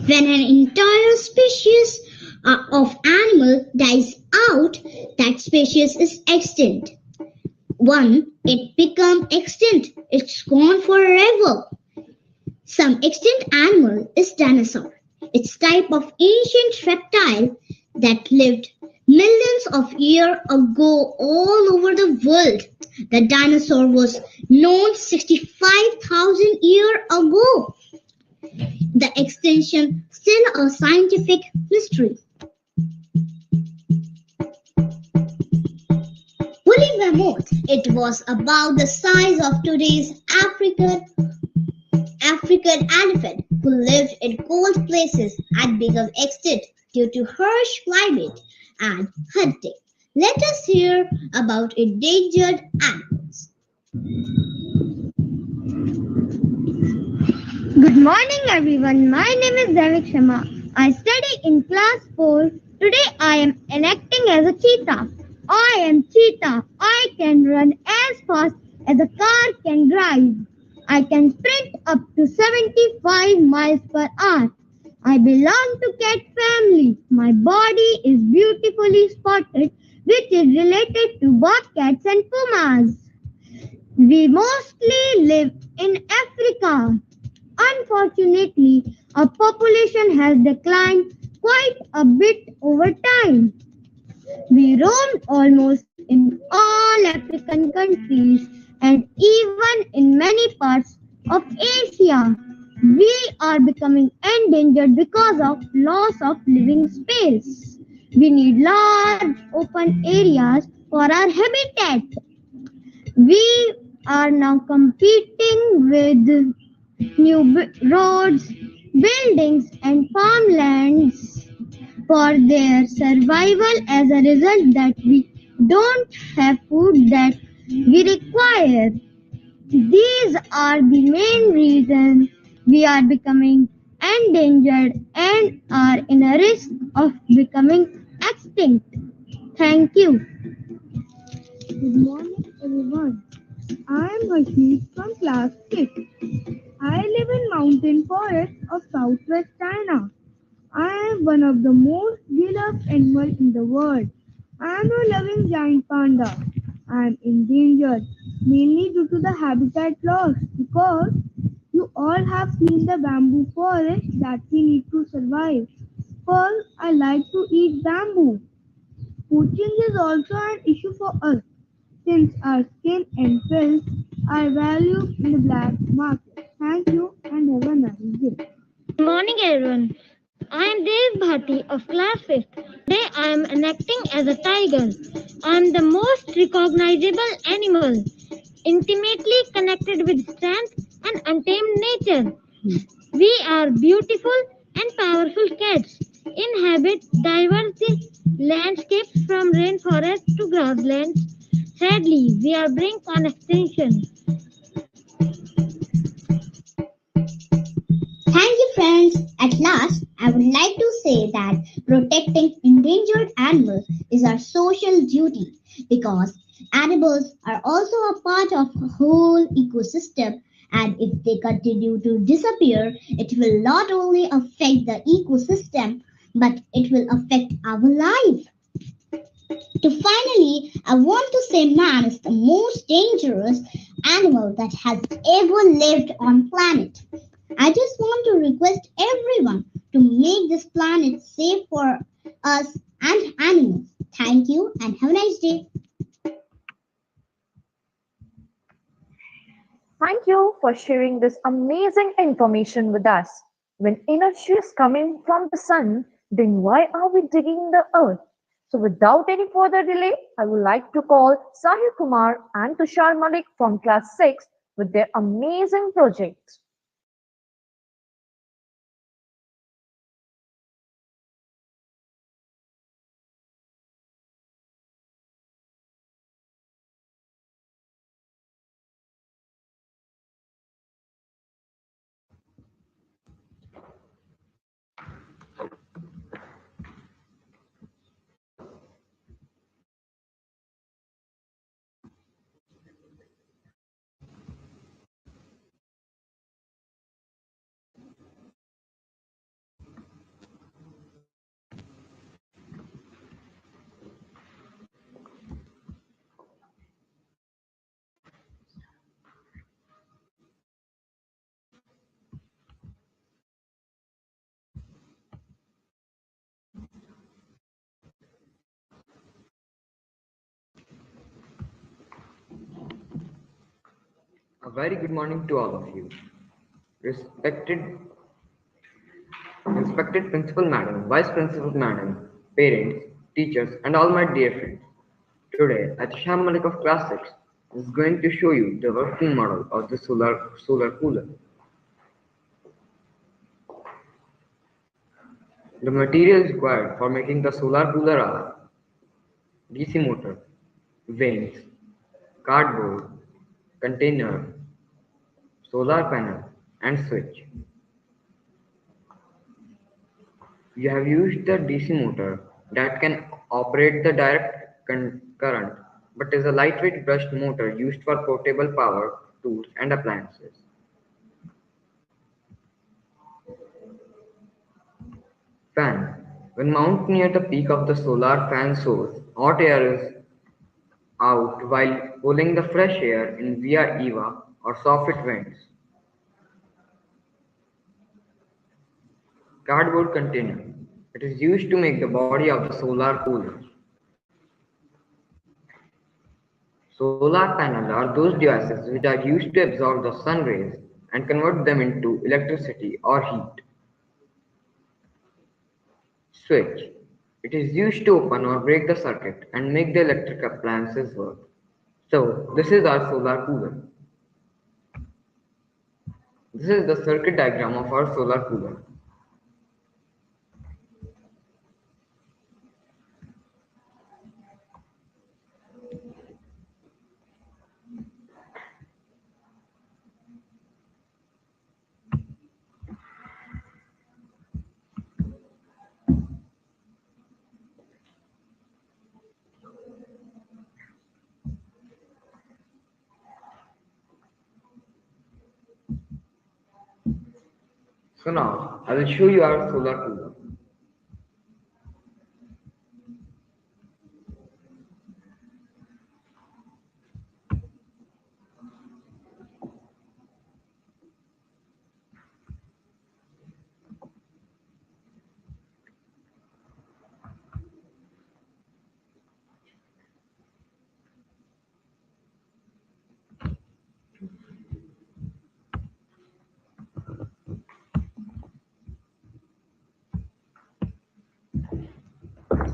When an entire species of animal dies out, that species is extinct. One, it become extinct. It's gone forever. Some extinct animal is dinosaur. It's type of ancient reptile that lived millions of years ago all over the world. The dinosaur was known 65,000 years ago. The extinction still a scientific mystery. Woolly mammoth. It was about the size of today's African elephant who lived in cold places had become extinct due to harsh climate and hunting. Let us hear about endangered animals. Good morning, everyone. My name is Devik Sharma. I study in class 4. Today I am enacting as a cheetah. I am cheetah. I can run as fast as a car can drive. I can sprint up to 75 miles per hour. I belong to cat family. My body is beautifully spotted, which is related to bobcats and pumas. We mostly live in Africa. Unfortunately, our population has declined quite a bit over time. We roamed almost in all African countries and even in many parts of Asia. We are becoming endangered because of loss of living space. We need large open areas for our habitat. We are now competing with roads, buildings, and farmlands for their survival. As a result, that we don't have food that we require. These are the main reasons we are becoming endangered and are in a risk of becoming extinct. Thank you. Good morning, everyone. I am Harshit from class 6. I live in mountain forests of southwest China. I am one of the most beloved animals in the world. I am a loving giant panda. I am endangered mainly due to the habitat loss because you all have seen the bamboo forest that we need to survive. Because I like to eat bamboo. Poaching is also an issue for us since our skin and pelts are valued in the black market. Thank you and have a nice day. Good morning, everyone. I am Dev Bhati of class 5th. Today I am enacting as a tiger. I am the most recognizable animal, intimately connected with strength and untamed nature. We are beautiful and powerful cats. inhabit diverse landscapes from rainforests to grasslands. Sadly, we are brink on extinction. Thank you, friends. At last, I would like to say that protecting endangered animals is our social duty because animals are also a part of a whole ecosystem, and if they continue to disappear, it will not only affect the ecosystem but it will affect our life. To finally, I want to say man is the most dangerous animal that has ever lived on planet. I just want to request everyone to make this planet safe for us and animals. Thank you and have a nice day. Thank you for sharing this amazing information with us. When energy is coming from the sun, then why are we digging the earth? So, without any further delay, I would like to call Sahil Kumar and Tushar Malik from class 6 with their amazing project. A very good morning to all of you. Respected Principal Madam, Vice Principal Madam, parents, teachers, and all my dear friends. Today, Atisham Malik of Class 6 is going to show you the working model of the solar cooler. The materials required for making the solar cooler are DC motor, vanes, cardboard, container, solar panel, and switch. You have used the DC motor that can operate the direct current but is a lightweight brushed motor used for portable power tools and appliances. Fan. When mounted near the peak of the solar fan source, hot air is out while pulling the fresh air in via EVA or soffit vents. Cardboard container. It is used to make the body of the solar cooler. Solar panels are those devices which are used to absorb the sun rays and convert them into electricity or heat. Switch. It is used to open or break the circuit and make the electric appliances work. So, this is our solar cooler. This is the circuit diagram of our solar cooler. So now, I will show you our solar cooler.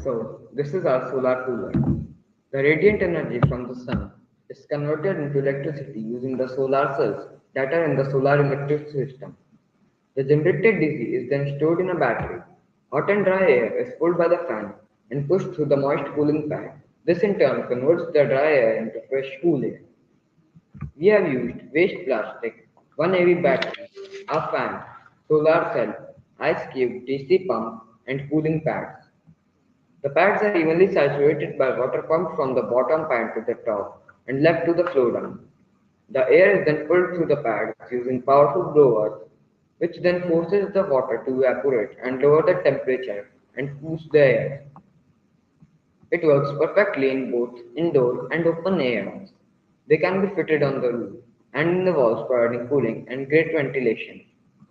So, this is our solar cooler. The radiant energy from the sun is converted into electricity using the solar cells that are in the solar electric system. The generated DC is then stored in a battery. Hot and dry air is pulled by the fan and pushed through the moist cooling pad. This in turn converts the dry air into fresh cool air. We have used waste plastic, one heavy battery, a fan, solar cell, ice cube, DC pump, and cooling pads. The pads are evenly saturated by water pumped from the bottom pan to the top and left to the flow down. The air is then pulled through the pads using powerful blowers, which then forces the water to evaporate and lower the temperature and cools the air. It works perfectly in both indoor and open areas. They can be fitted on the roof and in the walls, providing cooling and great ventilation.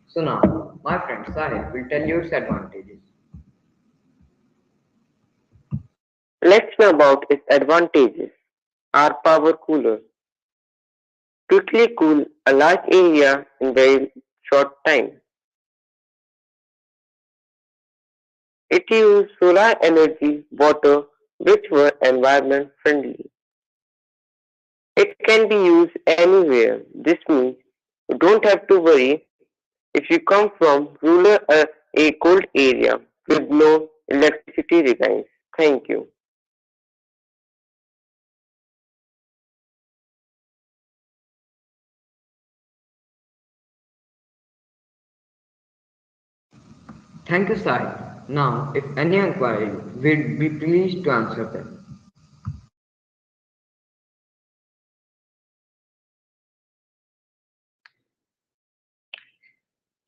So now, my friend Sahil will tell you its advantages. Let's know about its advantages. Our power cooler quickly cool a large area in very short time. It uses solar energy, water, which were environment friendly. It can be used anywhere. This means you don't have to worry if you come from rural or a cold area with no electricity lines. Thank you. Thank you, Sahil. Now, if any inquiry, we'd be pleased to answer them.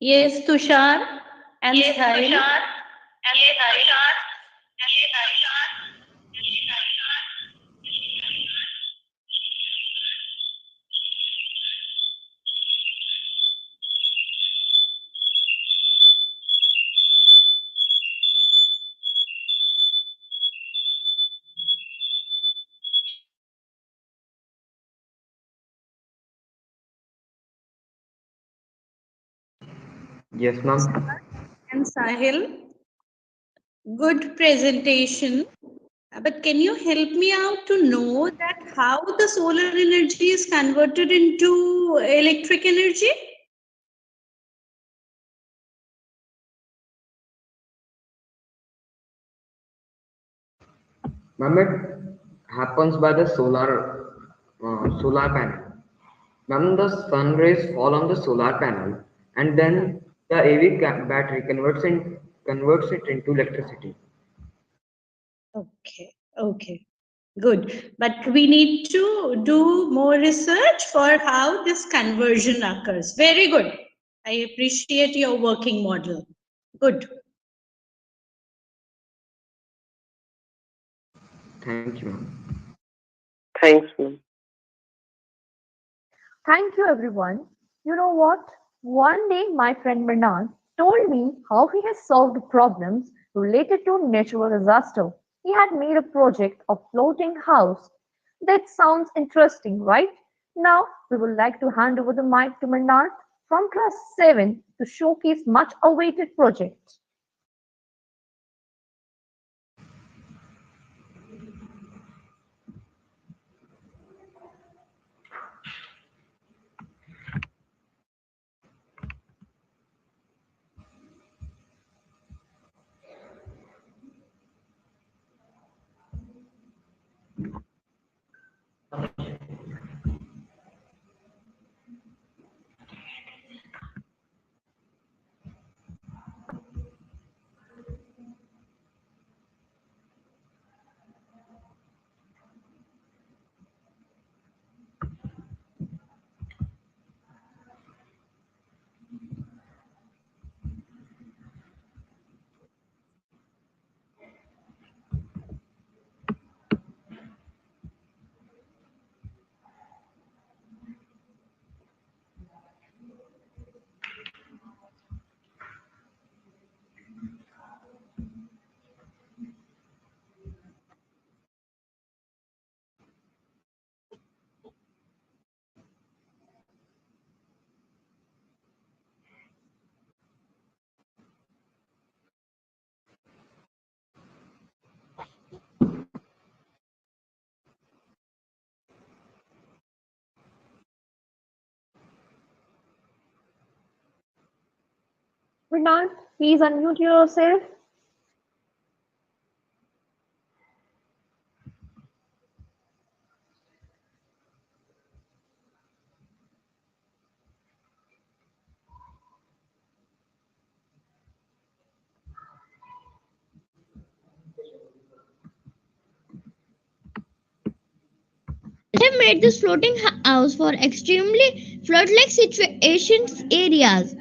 Yes, Tushar and Yes, Sahil. Tushar and Sahil. Yes, ma'am. And Sahil, good presentation. But can you help me out to know that how the solar energy is converted into electric energy? Ma'am, it happens by the solar panel. Ma'am, the sun rays fall on the solar panel, and then the battery converts it into electricity. Okay, okay, good. But we need to do more research for how this conversion occurs. Very good. I appreciate your working model. Good. Thank you, ma'am. Thanks, ma'am. Thank you, everyone. You know what? One day, my friend Bernard told me how he has solved problems related to natural disaster. He had made a project of floating house. That sounds interesting, right? Now, we would like to hand over the mic to Bernard from class 7 to showcase much awaited project. Bernard, please unmute yourself. made this floating house for extremely flood-like situations areas.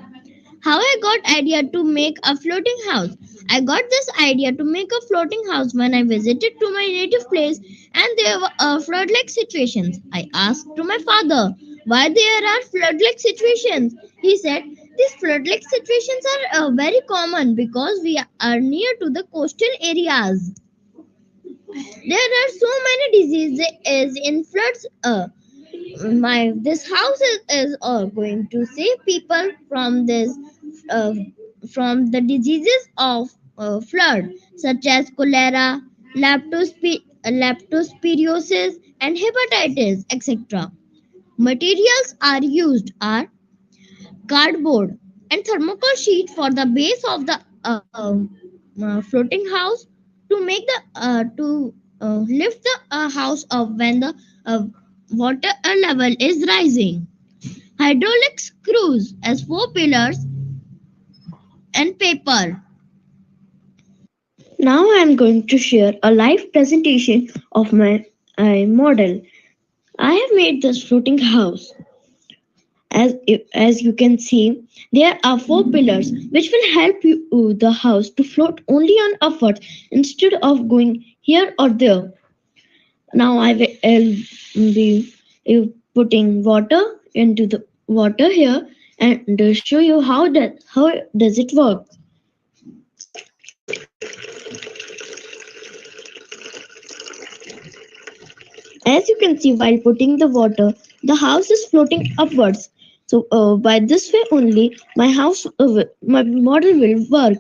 How I got idea to make a floating house. I got this idea to make a floating house when I visited to my native place and there were flood-like situations. I asked to my father why there are flood-like situations. He said these flood-like situations are very common because we are near to the coastal areas. There are so many diseases in floods. My this house is going to save people uh, from the diseases of flood such as cholera, leptospirosis, and hepatitis, etc. Materials are used are cardboard and thermocol sheet for the base of the floating house to make the lift the house up when the uh, water level is rising. Hydraulic screws as four pillars and paper. Now I am going to share a live presentation of my model. I have made this floating house. As you can see, there are four pillars which will help the house to float only on upwards instead of going here or there. Now I will be putting water into the water here and show you how does it work. As you can see, while putting the water, the house is floating upwards. So by this way only, my model will work.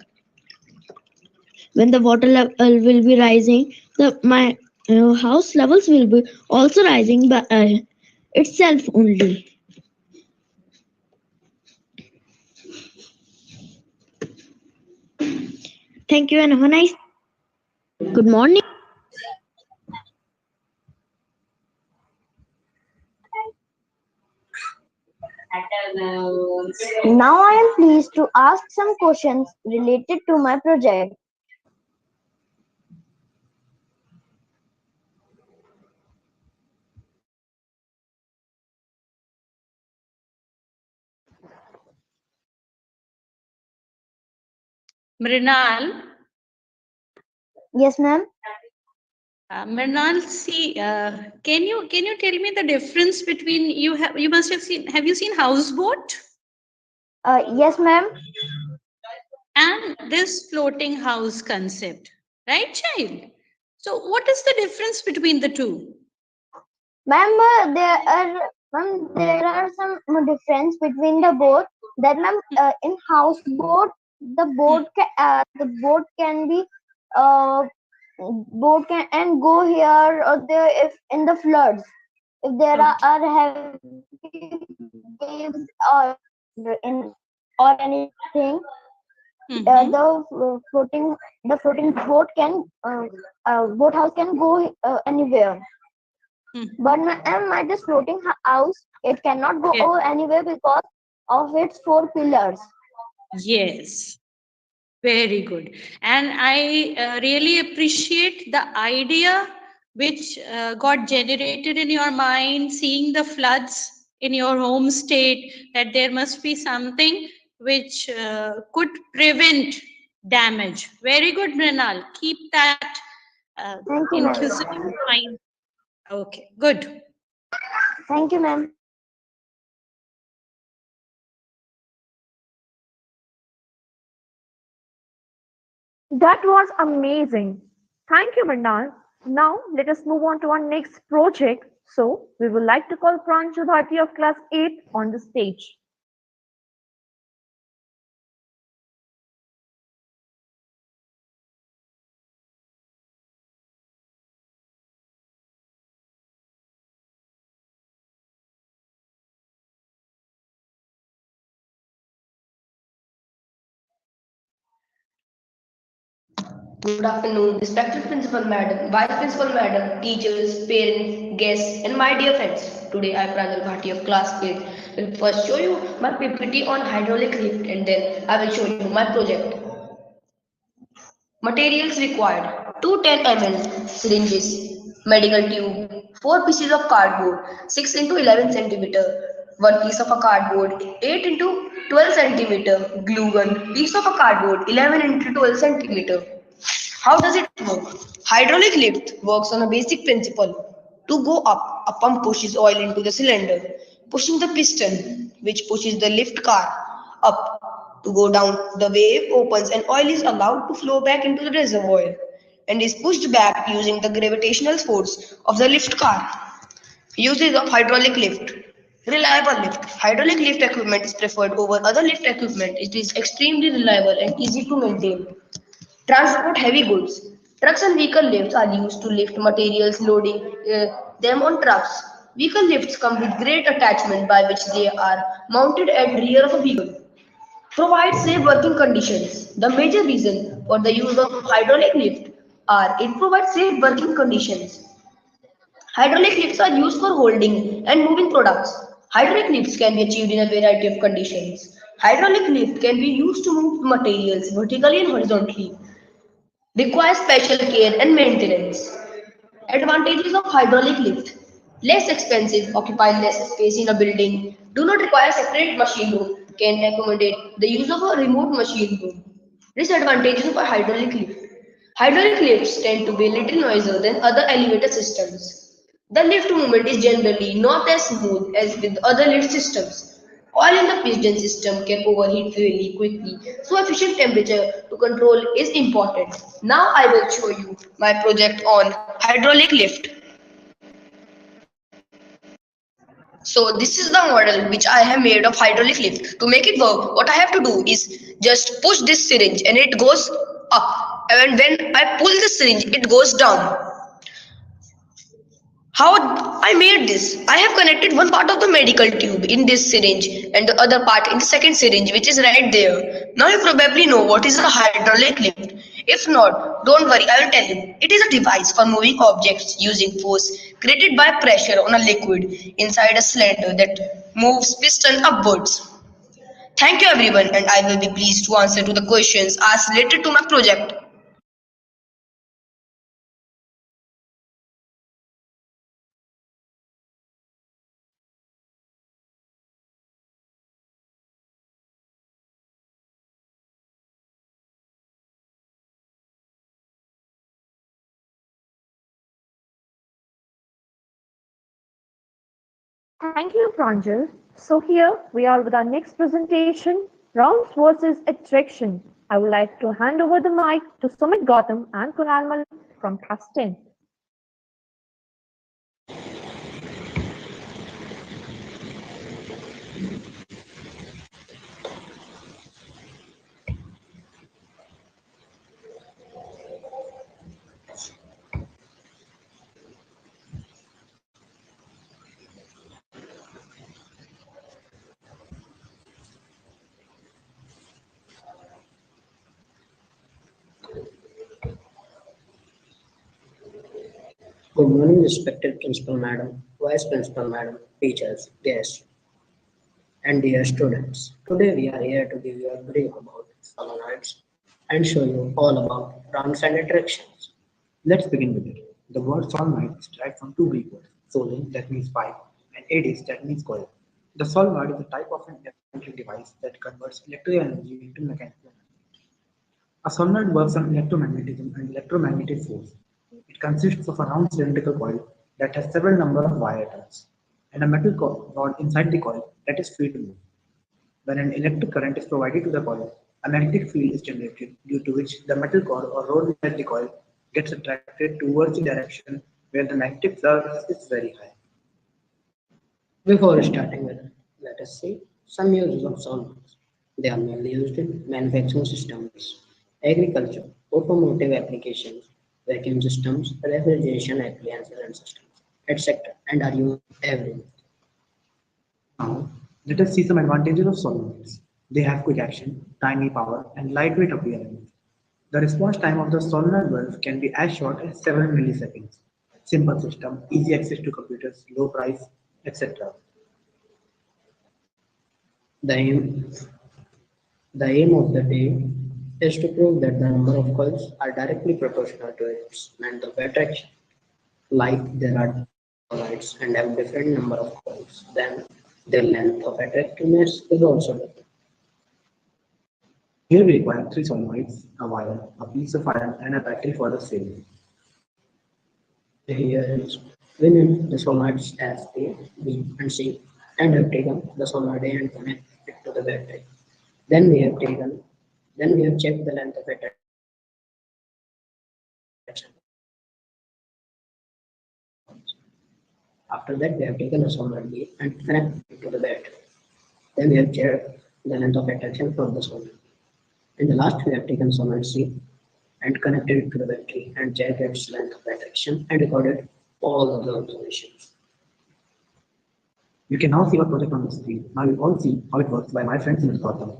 When the water level will be rising, the my house levels will be also rising by itself only. Thank you and have a nice good morning. Now I am pleased to ask some questions related to my project. Mrinal, Yes, ma'am. Mrinal, see, can you tell me the difference between you must have you seen houseboat Yes, ma'am. and this floating house concept, right, child? So what is the difference between the two? Ma'am, there are some difference between the boat. That ma'am, in houseboat, the boat can be uh, boat can and go here or there if in the floods. If there are heavy waves in or anything, the floating boat can boat house can go anywhere. But my this floating house, it cannot go Yes. anywhere because of its four pillars. Yes. Very good. And I really appreciate the idea which got generated in your mind, seeing the floods in your home state, that there must be something which could prevent damage. Very good, Mrinal. Keep that Thank you, ma'am. inquisitive mind. Okay, good. Thank you, ma'am. That was amazing. Thank you, Mrinal. Now let us move on to our next project. So we would like to call Pranju Bharti of class 8 on the stage. Good afternoon, respected principal madam, vice principal madam, teachers, parents, guests, and my dear friends. Today I, Pranjal Bhati of class 8, will first show you my PPT on hydraulic lift and then I will show you my project. Materials required 210 ml syringes, medical tube, 4 pieces of cardboard, 6 into 11 centimeter, 1 piece of a cardboard, 8 into 12 centimeter, glue gun, piece of a cardboard, 11 into 12 centimeter. How does it work? Hydraulic lift works on a basic principle. To go up, a pump pushes oil into the cylinder, pushing the piston, which pushes the lift car up. To go down, the valve opens and oil is allowed to flow back into the reservoir and is pushed back using the gravitational force of the lift car. Uses of hydraulic lift. Reliable lift. Hydraulic lift equipment is preferred over other lift equipment. It is extremely reliable and easy to maintain. Transport heavy goods. Trucks and vehicle lifts are used to lift materials, loading them on trucks. Vehicle lifts come with great attachment by which they are mounted at rear of a vehicle. Provide safe working conditions. The major reason for the use of hydraulic lift are it provides safe working conditions. Hydraulic lifts are used for holding and moving products. Hydraulic lifts can be achieved in a variety of conditions. Hydraulic lift can be used to move materials vertically and horizontally. Requires special care and maintenance. Advantages of hydraulic lift. Less expensive, occupy less space in a building, do not require separate machine room, can accommodate the use of a remote machine room. Disadvantages of a hydraulic lift. Hydraulic lifts tend to be a little noisier than other elevator systems. The lift movement is generally not as smooth as with other lift systems. Oil in the piston system can overheat really quickly, so efficient temperature to control is important. Now I will show you my project on hydraulic lift. So this is the model which I have made of hydraulic lift. To make it work, what I have to do is just push this syringe and it goes up. And when I pull the syringe, it goes down. How I made this? I have connected one part of the medical tube in this syringe and the other part in the second syringe, which is right there. Now you probably know what is a hydraulic lift. If not, don't worry, I will tell you. It is a device for moving objects using force created by pressure on a liquid inside a cylinder that moves piston upwards. Thank you everyone, and I will be pleased to answer to the questions asked related to my project. Thank you, Pranjal. So here we are with our next presentation, rounds versus attraction. I would like to hand over the mic to Sumit Gautam and Kunal Malik from class 10. Good morning, respected Principal Madam, Vice Principal Madam, teachers, guests, and dear students. Today we are here to give you a brief about solenoids and show you all about rounds and attractions. Let's begin with it. The word solenoid is derived from two Greek words, solon, that means pipe, and edis, that means coil. The solenoid is a type of an electric device that converts electrical energy into mechanical energy. A solenoid works on electromagnetism and electromagnetic force. It consists of a round cylindrical coil that has several number of wire turns and a metal rod inside the coil that is free to move. When an electric current is provided to the coil, a magnetic field is generated due to which the metal cord or rod inside the coil gets attracted towards the direction where the magnetic flux is very high. Before starting with it, let us see some uses of solenoids. They are mainly used in manufacturing systems, agriculture, automotive applications, vacuum systems, refrigeration appliances and systems, etc. and are used everywhere. Now, let us see some advantages of solenoids. They have quick action, tiny power, and lightweight appearance. The response time of the solenoid valve can be as short as 7 milliseconds. Simple system, easy access to computers, low price, etc. The aim, the aim of the day is to prove that the number of coils are directly proportional to its length of attraction. Like there are solids and have different number of poles, then their length of attractiveness is also different. Here we require three solenoids, a wire, a piece of iron, and a battery for the same. Here is we need the solids as A, B, and C, and have taken the solid A and connect it to the battery. Then we have checked the length of attraction. After that, we have taken a solid B and connected it to the battery. Then we have checked the length of attraction for the solid. In the last, we have taken solid C and connected it to the battery and checked its length of attraction and recorded all of the observations. You can now see our project on the screen. Now you all see how it works by my friend Ms. Gautam.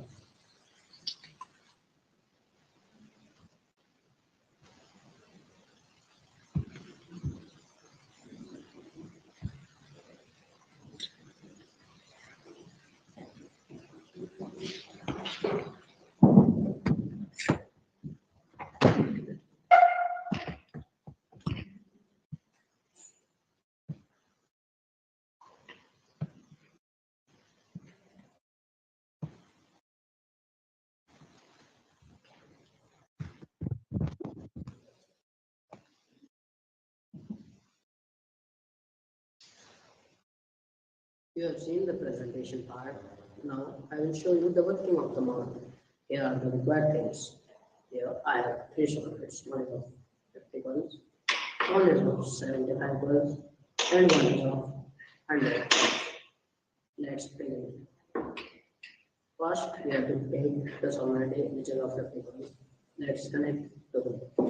You have seen the presentation part. Now I will show you the working of the model. Here are the required things. Here I have three sockets. One is of 50 volts, one is of 75 volts, and one is of 100 volts. Let's begin. First, we have to take the solenoid A, which is of 50 volts. Let's connect to the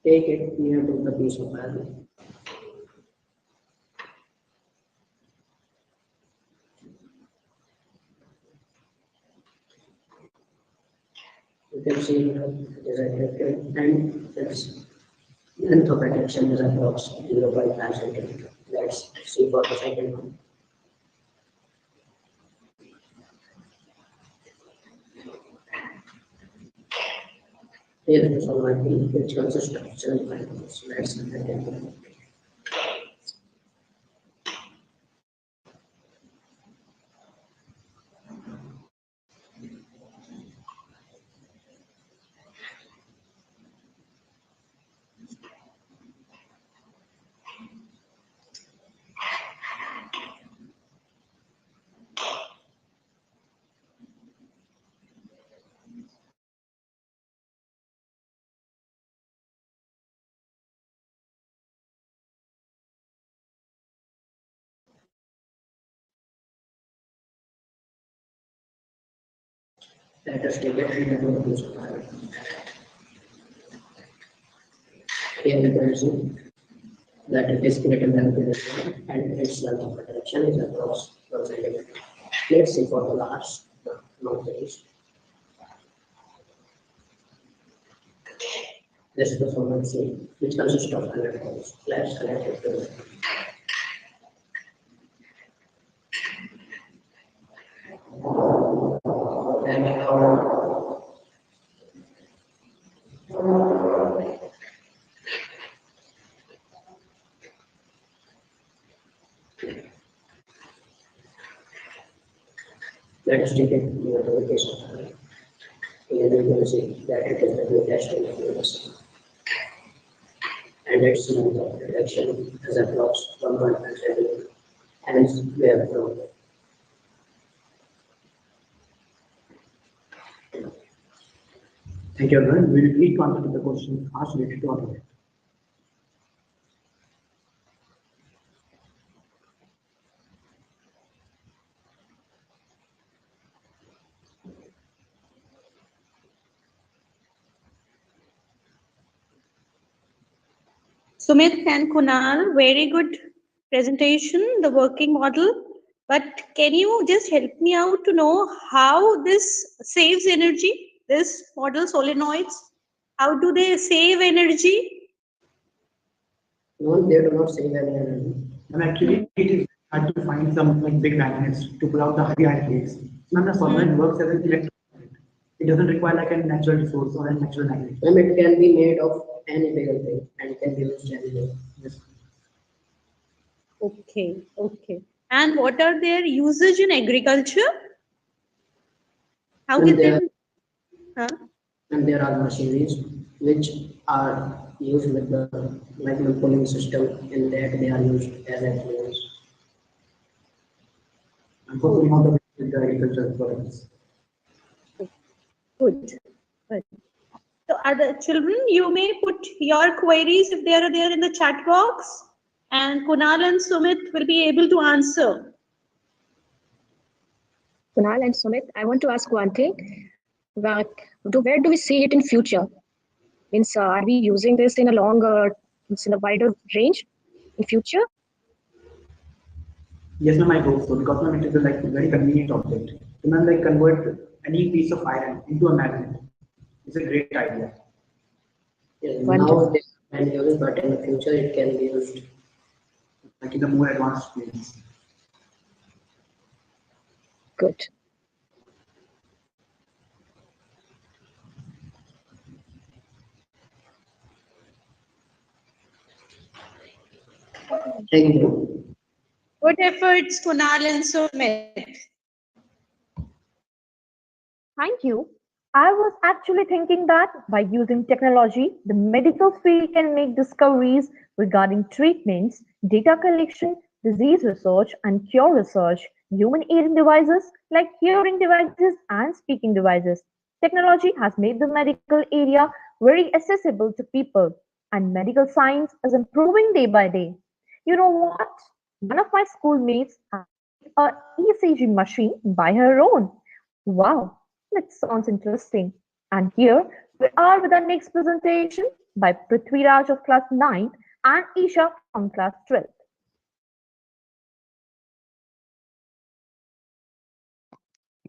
take it near to the piece of iron. You can see it is attracted and its length of attraction is approximately 0.5 centimeter. Let's see for the second one. Here is solenoid B, which consists of 75 volts. Let's connect it. Let us take it into the piece of iron. Here you can see that it is greater than the and its length of attraction is approx 1 centimeter. Let's see for the last noise. This is the solenoid C, which consists of 100 volts. Let's connect it to the let us take it near to the case of iron. Here you can see that it is the testing of the sun. And its length of attraction is approx 1.5 centimeter. Hence, we have known. Thank you, everyone. We will please answer the questions asked related to our project. Sumit and Kunal, very good presentation, the working model. But can you just help me out to know how this saves energy? this model solenoids? How do they save energy? No, they do not save any energy. And actually, it is hard to find some like big magnets to pull out the heavy iron plates. Now the solenoid works as an electric magnet. It doesn't require like a natural resource or a natural magnet. And it can be made of any bigger thing and it can be used anywhere. Yes. Okay, okay. And what are their usage in agriculture? How And can there, they? Huh? and there are machineries which are used with the magnet pulling system. In that, they are used as influence. And for pulling out the agricultural products. Good, good. So, are the children? You may put your queries if they are there in the chat box, and Kunal and Sumit will be able to answer. Kunal and Sumit, I want to ask one thing. Where do we see it in future? Means, are we using this in a longer, in a wider range in future? Yes, ma'am, I hope so because ma'am, it is a like very convenient object. So ma'am, like convert any piece of iron into a magnet. It's a great idea. Yeah, now they can use it, but in the future it can be used. Like in the more advanced places. Good. Thank you. Good efforts, Kunal and Sumit. Thank you. I was actually thinking that by using technology, the medical field can make discoveries regarding treatments, data collection, disease research, and cure research, human hearing devices like hearing devices and speaking devices. Technology has made the medical area very accessible to people, and medical science is improving day by day. You know what? One of my schoolmates has a ECG machine by her own. Wow, that sounds interesting. And here we are with our next presentation by Prithviraj of class 9 and Isha from class 12.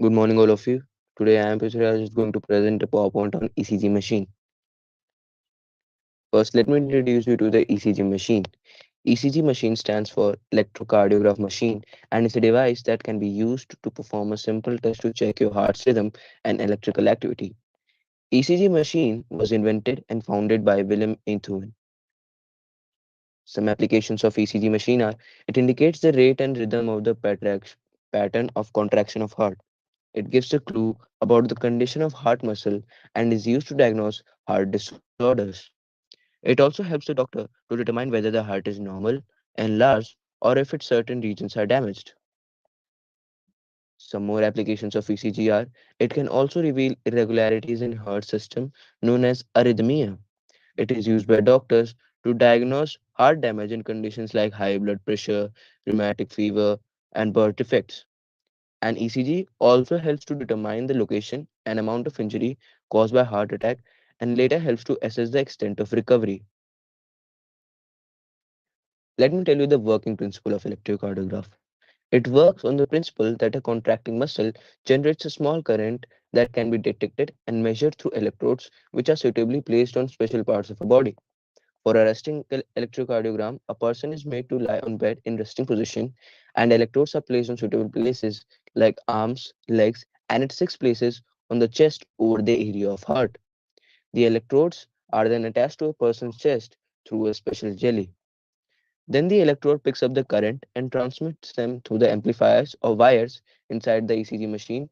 Good morning, all of you. Today I am Prithviraj is going to present a PowerPoint on ECG machine. First, let me introduce you to the ECG machine. ECG machine stands for electrocardiograph machine and is a device that can be used to perform a simple test to check your heart's rhythm and electrical activity. ECG machine was invented and founded by Willem Einthoven. Some applications of ECG machine are it indicates the rate and rhythm of the pattern of contraction of heart. It gives a clue about the condition of heart muscle and is used to diagnose heart disorders. It also helps the doctor to determine whether the heart is normal, enlarged, or if its certain regions are damaged. Some more applications of ECG are it can also reveal irregularities in heart system known as arrhythmia. It is used by doctors to diagnose heart damage in conditions like high blood pressure, rheumatic fever, and birth defects. An ECG also helps to determine the location and amount of injury caused by heart attack and later helps to assess the extent of recovery. Let me tell you the working principle of electrocardiograph. It works on the principle that a contracting muscle generates a small current that can be detected and measured through electrodes which are suitably placed on special parts of a body. For a resting electrocardiogram, a person is made to lie on bed in resting position and electrodes are placed on suitable places like arms, legs, and at 6 places on the chest over the area of heart. The electrodes are then attached to a person's chest through a special jelly. Then the electrode picks up the current and transmits them through the amplifiers or wires inside the ECG machine.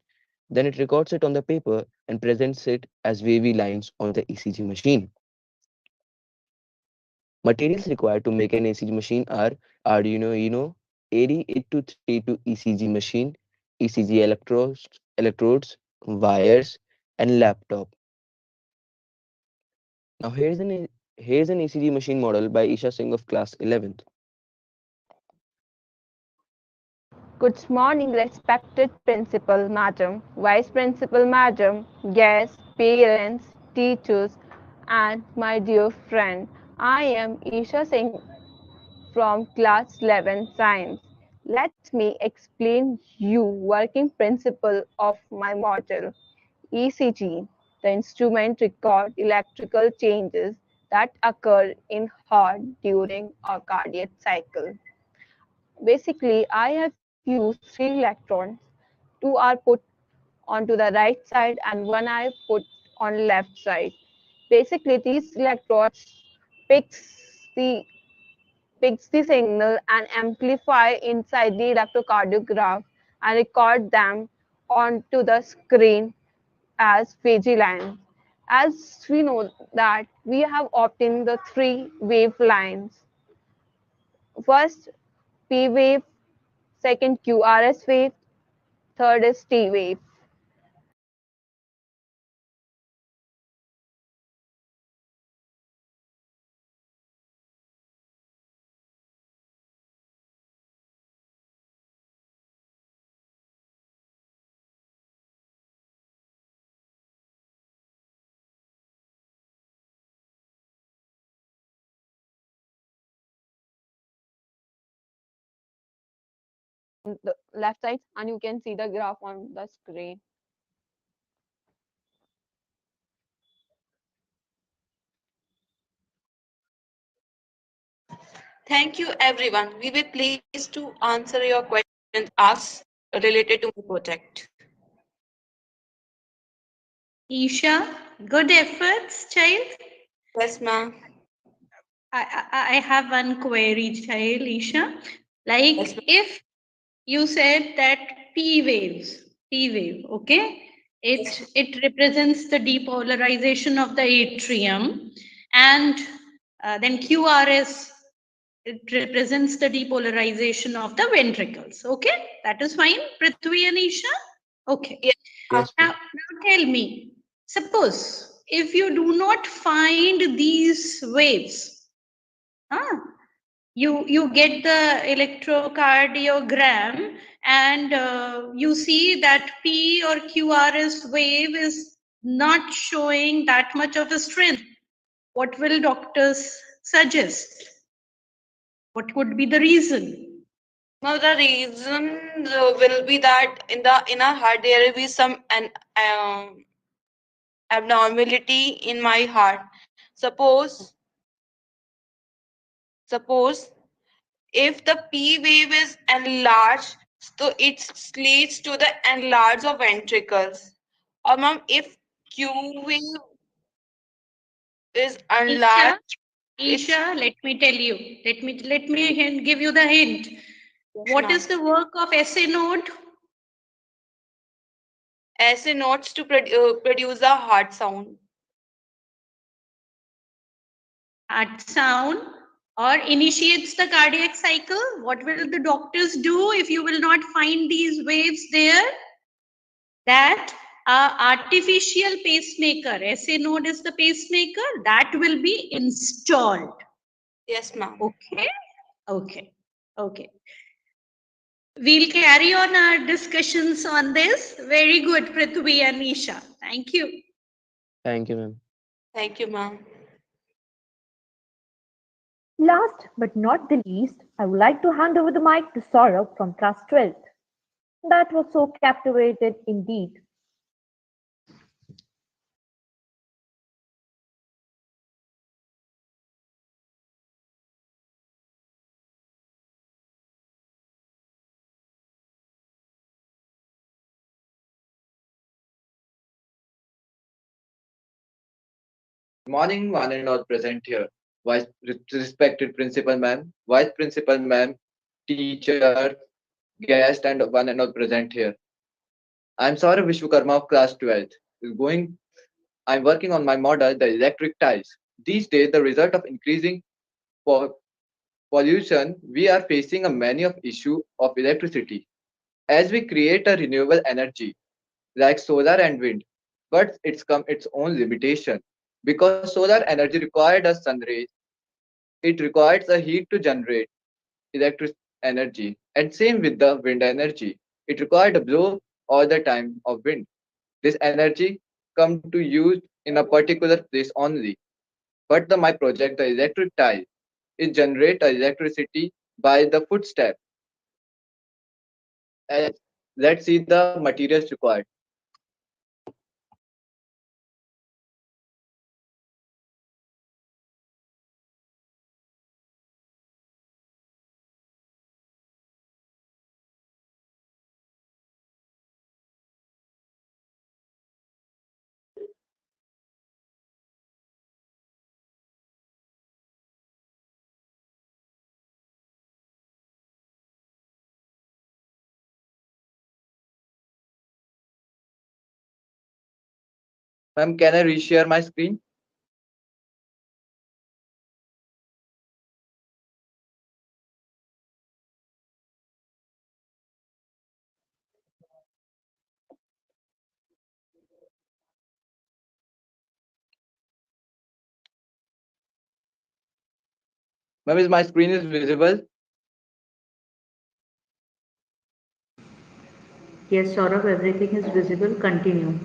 Then it records it on the paper and presents it as wavy lines on the ECG machine. Materials required to make an ECG machine are Arduino Uno, AD823 ECG machine, ECG electrodes, wires, and laptop. Now here's an ECG machine model by Isha Singh of class 11th. Good morning, respected Principal Madam, Vice Principal Madam, guests, parents, teachers, and my dear friend. I am Isha Singh from class 11 science. Let me explain you working principle of my model ECG. The instrument records electrical changes that occur in heart during a cardiac cycle. Basically, I have used three electrodes. Two are put onto the right side and one I put on left side. Basically, these electrodes picks the picks the signal and amplify inside the electrocardiograph and record them onto the screen as phase lines. As we know that we have obtained the three wave lines. First P wave, second QRS wave, third is T wave. On the left side and you can see the graph on the screen. Thank you, everyone. We were pleased to answer your questions asked related to my project. Isha, good efforts, child. Yes, ma'am. I have one query, child, Isha. Like if you said that P wave, okay? It represents the depolarization of the atrium, and then QRS, it represents the depolarization of the ventricles. Okay, that is fine, Prithvi and Isha. Okay. Yes, Now tell me, suppose if you do not find these waves, you get the electrocardiogram and you see that P or QRS wave is not showing that much of a strength. What will doctors suggest? What could be the reason? Now the reason will be that in our heart there will be some abnormality in my heart. Suppose if the P wave is enlarged, so it leads to the enlarge of ventricles. Or ma'am, if Q wave is enlarged, Isha, let me tell you. Let me give you the hint. What is the work of SA node? SA nodes to produce a heart sound. Heart sound or initiates the cardiac cycle. What will the doctors do if you will not find these waves there? That artificial pacemaker, SA node is the pacemaker, that will be installed. Yes, ma'am. Okay. Okay. Okay. We'll carry on our discussions on this. Very good, Prithvi and Nisha. Thank you. Thank you, ma'am. Thank you, ma'am. Last but not the least, I would like to hand over the mic to Saurabh from class 12th. That was so captivated indeed. Good morning, one and all present here. Vice respected principal ma'am, vice principal ma'am, teacher, guest, and one and all present here. I'm Saurav Vishwakarma of class 12th. Is going. I'm working on my model, the electric tiles. These days, the result of increasing po- pollution, we are facing a many of issue of electricity. As we create a renewable energy like solar and wind, but it's come its own limitation because solar energy required a sun rays. It requires a heat to generate electric energy, and same with the wind energy. It required a blow all the time of wind. This energy come to use in a particular place only. But my project, the electric tile, it generate electricity by the footstep. And let's see the materials required. Ma'am, can I reshare my screen? Ma'am, is my screen is visible? Yes, Saurabh, everything is visible. Continue.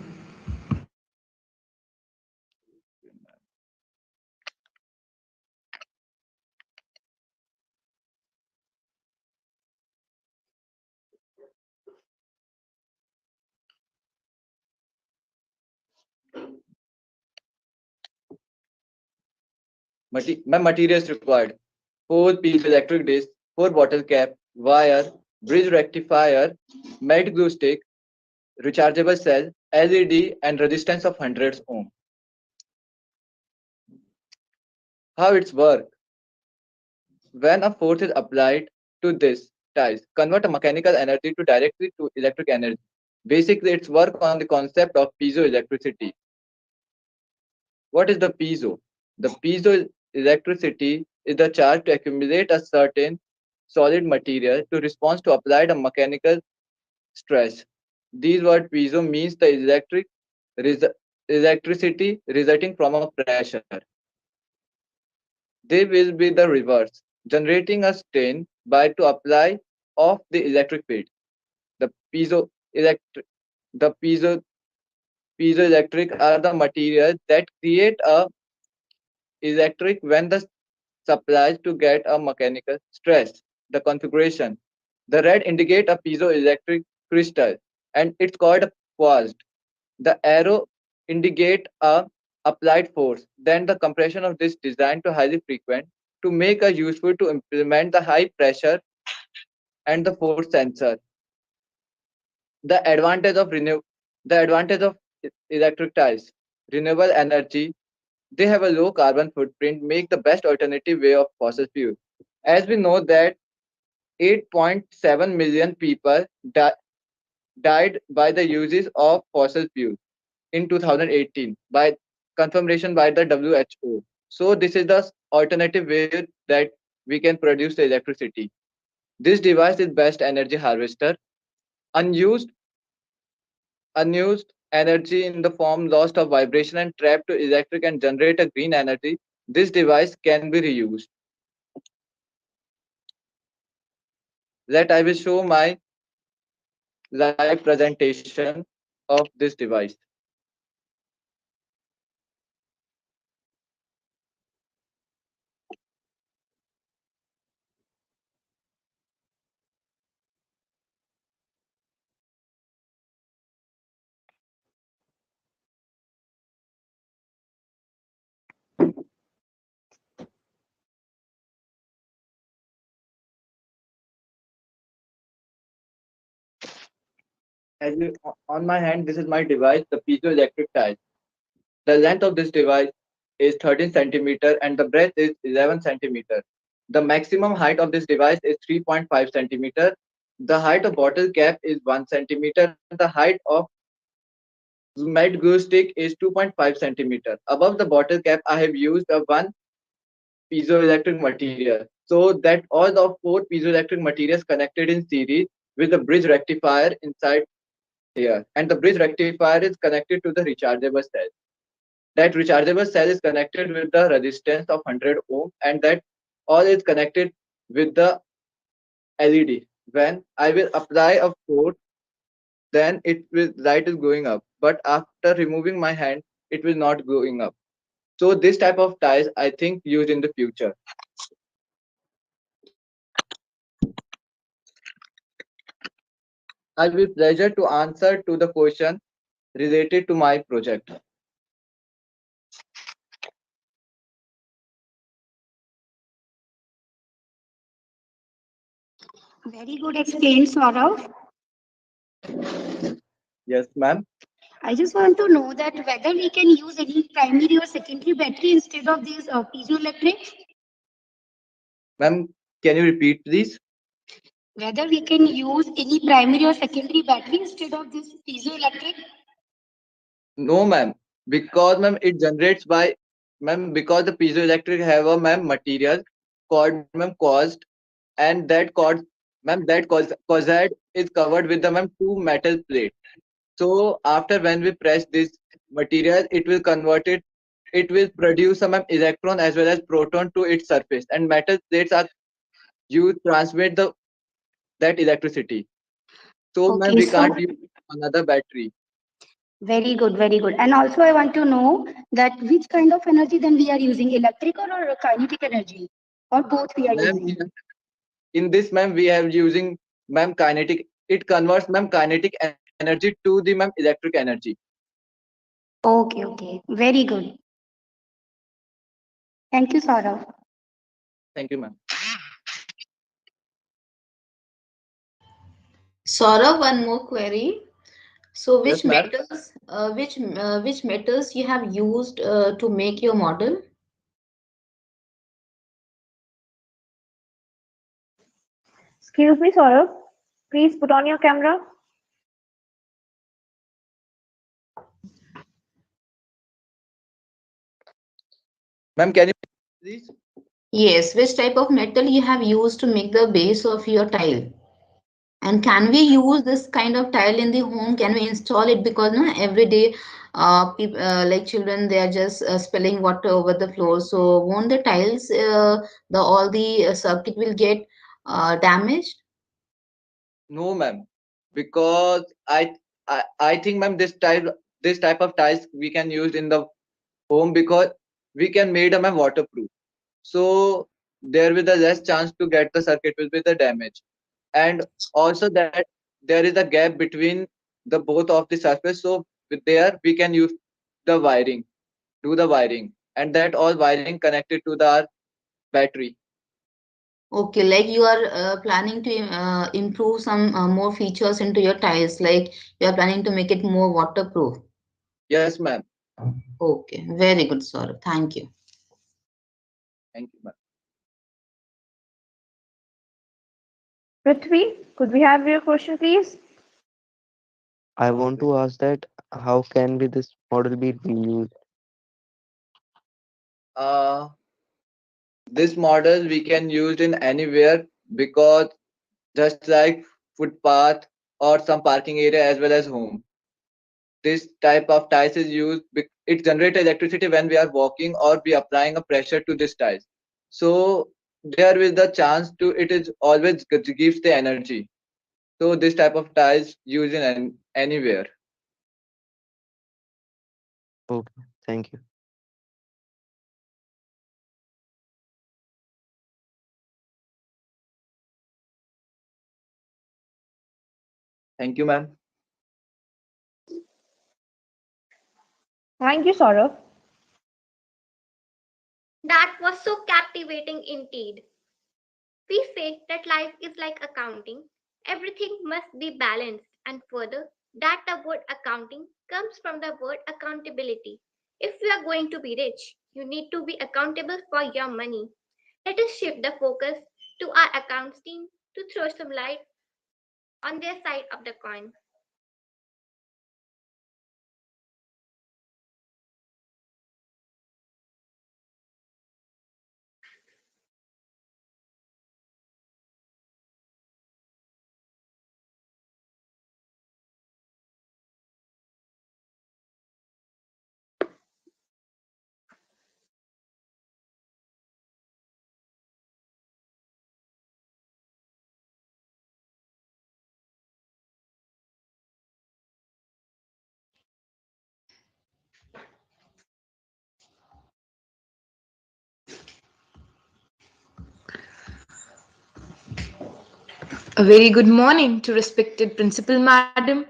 Ma'am, materials required. 4 piezoelectric disc, 4 bottle cap, wire, bridge rectifier, matte glue stick, rechargeable cell, LED, and resistance of hundreds ohm. How it's work? When a force is applied to this ties, convert a mechanical energy to directly to electric energy. Basically, it's work on the concept of piezoelectricity. What is the piezo? The piezoelectricity is the charge to accumulate a certain solid material to respond to applied a mechanical stress. These word piezo means the electricity resulting from a pressure. They will be the reverse, generating a strain by to apply of the electric field. The the piezoelectric are the materials that create a electric when the supplies to get a mechanical stress. The configuration. The red indicate a piezoelectric crystal and it's called a quartz. The arrow indicate a applied force. Then the compression of this designed to highly frequent to make a useful to implement the high pressure and the force sensor. The advantage of electric ties, renewable energy. They have a low carbon footprint, make the best alternative way of fossil fuel. As we know that 8.7 million people died by the uses of fossil fuel in 2018 by confirmation by the WHO. So this is the alternative way that we can produce the electricity. This device is best energy harvester. Unused unused energy in the form lost of vibration and trapped to electric and generate a green energy. This device can be reused. That I will show my live presentation of this device. As you, on my hand, this is my device, the piezoelectric tile. The length of this device is 13 centimeter and the breadth is 11 centimeter. The maximum height of this device is 3.5 centimeter. The height of bottle cap is 1 centimeter. The height of matte glue stick is 2.5 centimeter. Above the bottle cap, I have used a one piezoelectric material so that all the 4 piezoelectric materials connected in series with a bridge rectifier inside here. And the bridge rectifier is connected to the rechargeable cell. That rechargeable cell is connected with the resistance of 100 ohm and that all is connected with the LED. When I will apply a force, then it will light is going up. But after removing my hand, it will not going up. So this type of ties I think used in the future. I will pleasure to answer to the question related to my project. Very good explained, Saurav. Yes, ma'am. I just want to know that whether we can use any primary or secondary battery instead of these piezoelectric. Ma'am, can you repeat please? Whether we can use any primary or secondary battery instead of this piezoelectric. No, ma'am. Because ma'am it generates by ma'am because the piezoelectric have a ma'am material called ma'am caused, and that caused ma'am that caused is covered with the ma'am two metal plate. So after when we press this material, it will convert it. It will produce some electron as well as proton to its surface, and metal plates are used to transmit the that electricity. So ma'am, Okay, we so can't use another battery. very good, very good. And also, I want to know that which kind of energy then we are using, electrical or kinetic energy, or both we are Ma'am, using. in this ma'am, we have using ma'am kinetic. It converts ma'am kinetic energy to the ma'am electric energy. Okay, okay, very good. Thank you, Saurav. Thank you, ma'am. Saurav, one more query. So, Yes, ma'am. which metals you have used to make your model? Excuse me, Saurabh. Please put on your camera. Ma'am, can you please? Yes, which type of metal you have used to make the base of your tile? And can we use this kind of tile in the home? Can we install it? Because no, every day, like children, they are just spilling water over the floor. So won't the tiles, the all the circuit will get damaged? No, ma'am. Because I think ma'am this type of tiles we can use in the home because we can made them waterproof. So there will be less chance to get the circuit will be the damage. And also that there is a gap between the both of the surface. So with there we can use the wiring, do the wiring, and that all wiring connected to the battery. Okay, like you are planning to improve some more features into your tiles, like you are planning to make it more waterproof. Yes, ma'am. Okay, very good, sir. Thank you. Thank you, ma'am. Prithvi, could we have your question, please? I want to ask that how can be this model be used? Uh, this model we can use in anywhere because just like footpath or some parking area as well as home. This type of tiles is used. It generates electricity when we are walking or we applying a pressure to this tiles. So there is the chance to it is always gives the energy. So this type of tiles used in anywhere. Okay, thank you. Thank you, ma'am. Thank you, Saurabh. That was so captivating indeed. We say that life is like accounting. Everything must be balanced, and further, that the word accounting comes from the word accountability. If you are going to be rich, you need to be accountable for your money. Let us shift the focus to our accounts team to throw some light on their side of the coin. A very good morning to respected Principal Madam,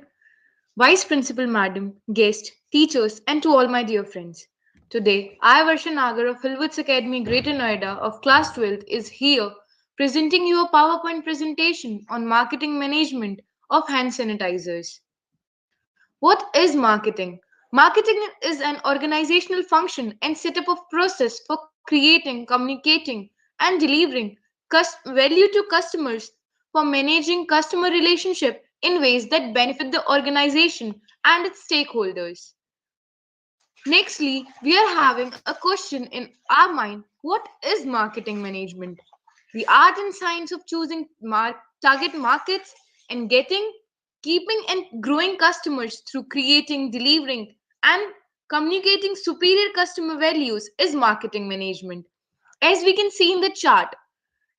Vice Principal Madam, guests, teachers, and to all my dear friends. Today, I, Varsha Nagar of Hillwoods Academy, Greater Noida of Class 12th is here presenting you a PowerPoint presentation on marketing management of hand sanitizers. What is marketing? Marketing is an organizational function and setup of process for creating, communicating, and delivering value to customers for managing customer relationship in ways that benefit the organization and its stakeholders. Nextly, we are having a question in our mind: what is marketing management? The art and science of choosing target markets and keeping and growing customers through creating, delivering, and communicating superior customer values is marketing management. As we can see in the chart,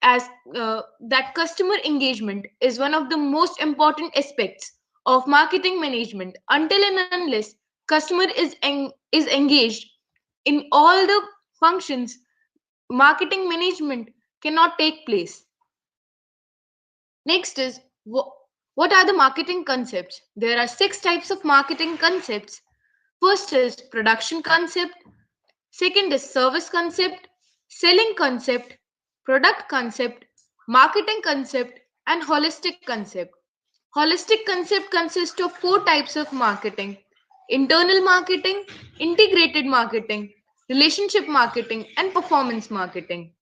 as that customer engagement is one of the most important aspects of marketing management. Until and unless customer is engaged in all the functions, marketing management cannot take place. Next is what are the marketing concepts? There are 6 types of marketing concepts. First is production concept, second is service concept, selling concept, product concept, marketing concept, and holistic concept. Holistic concept consists of 4 types of marketing: internal marketing, integrated marketing, relationship marketing, and performance marketing.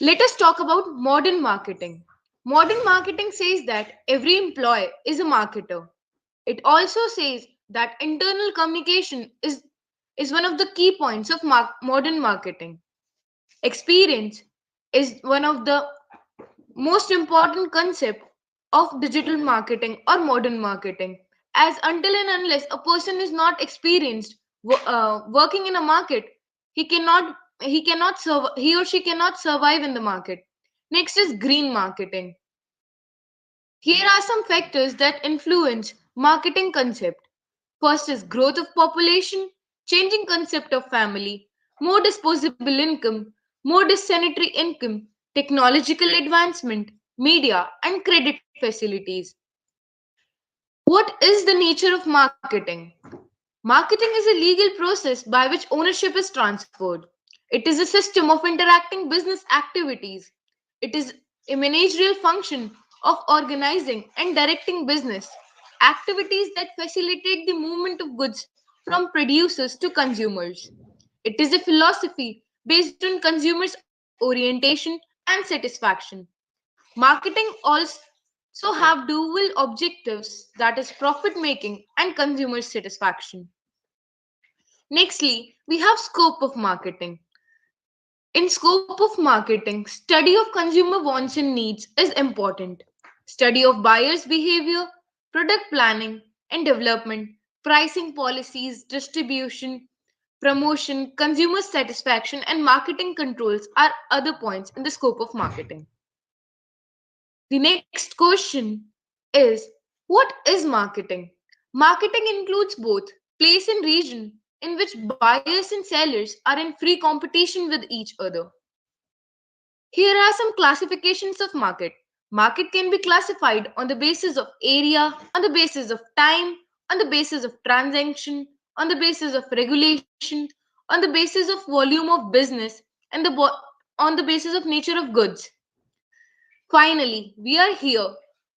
Let us talk about modern marketing. Modern marketing says that every employee is a marketer. It also says that internal communication is one of the key points of modern marketing. Experience is one of the most important concept of digital marketing or modern marketing, as until and unless a person is not experienced working in a market, he or she cannot survive in the market. Next is green marketing. Here are some factors that influence marketing concept. First is growth of population, changing concept of family, more disposable income, more dissanitary income, technological advancement, media, and credit facilities. What is the nature of marketing? Marketing is a legal process by which ownership is transferred. It is a system of interacting business activities. It is a managerial function of organizing and directing business activities that facilitate the movement of goods from producers to consumers. It is a philosophy based on consumers' orientation and satisfaction. Marketing also have dual objectives, that is profit making and consumer satisfaction. Nextly, we have scope of marketing. In scope of marketing, study of consumer wants and needs is important. Study of buyers' behavior, product planning and development, pricing policies, distribution, promotion, consumer satisfaction, and marketing controls are other points in the scope of marketing. The next question is, what is marketing? Marketing includes both place and region in which buyers and sellers are in free competition with each other. Here are some classifications of market. Market can be classified on the basis of area, on the basis of time, on the basis of transaction, on the basis of regulation, on the basis of volume of business, and on the basis of nature of goods. Finally, we are here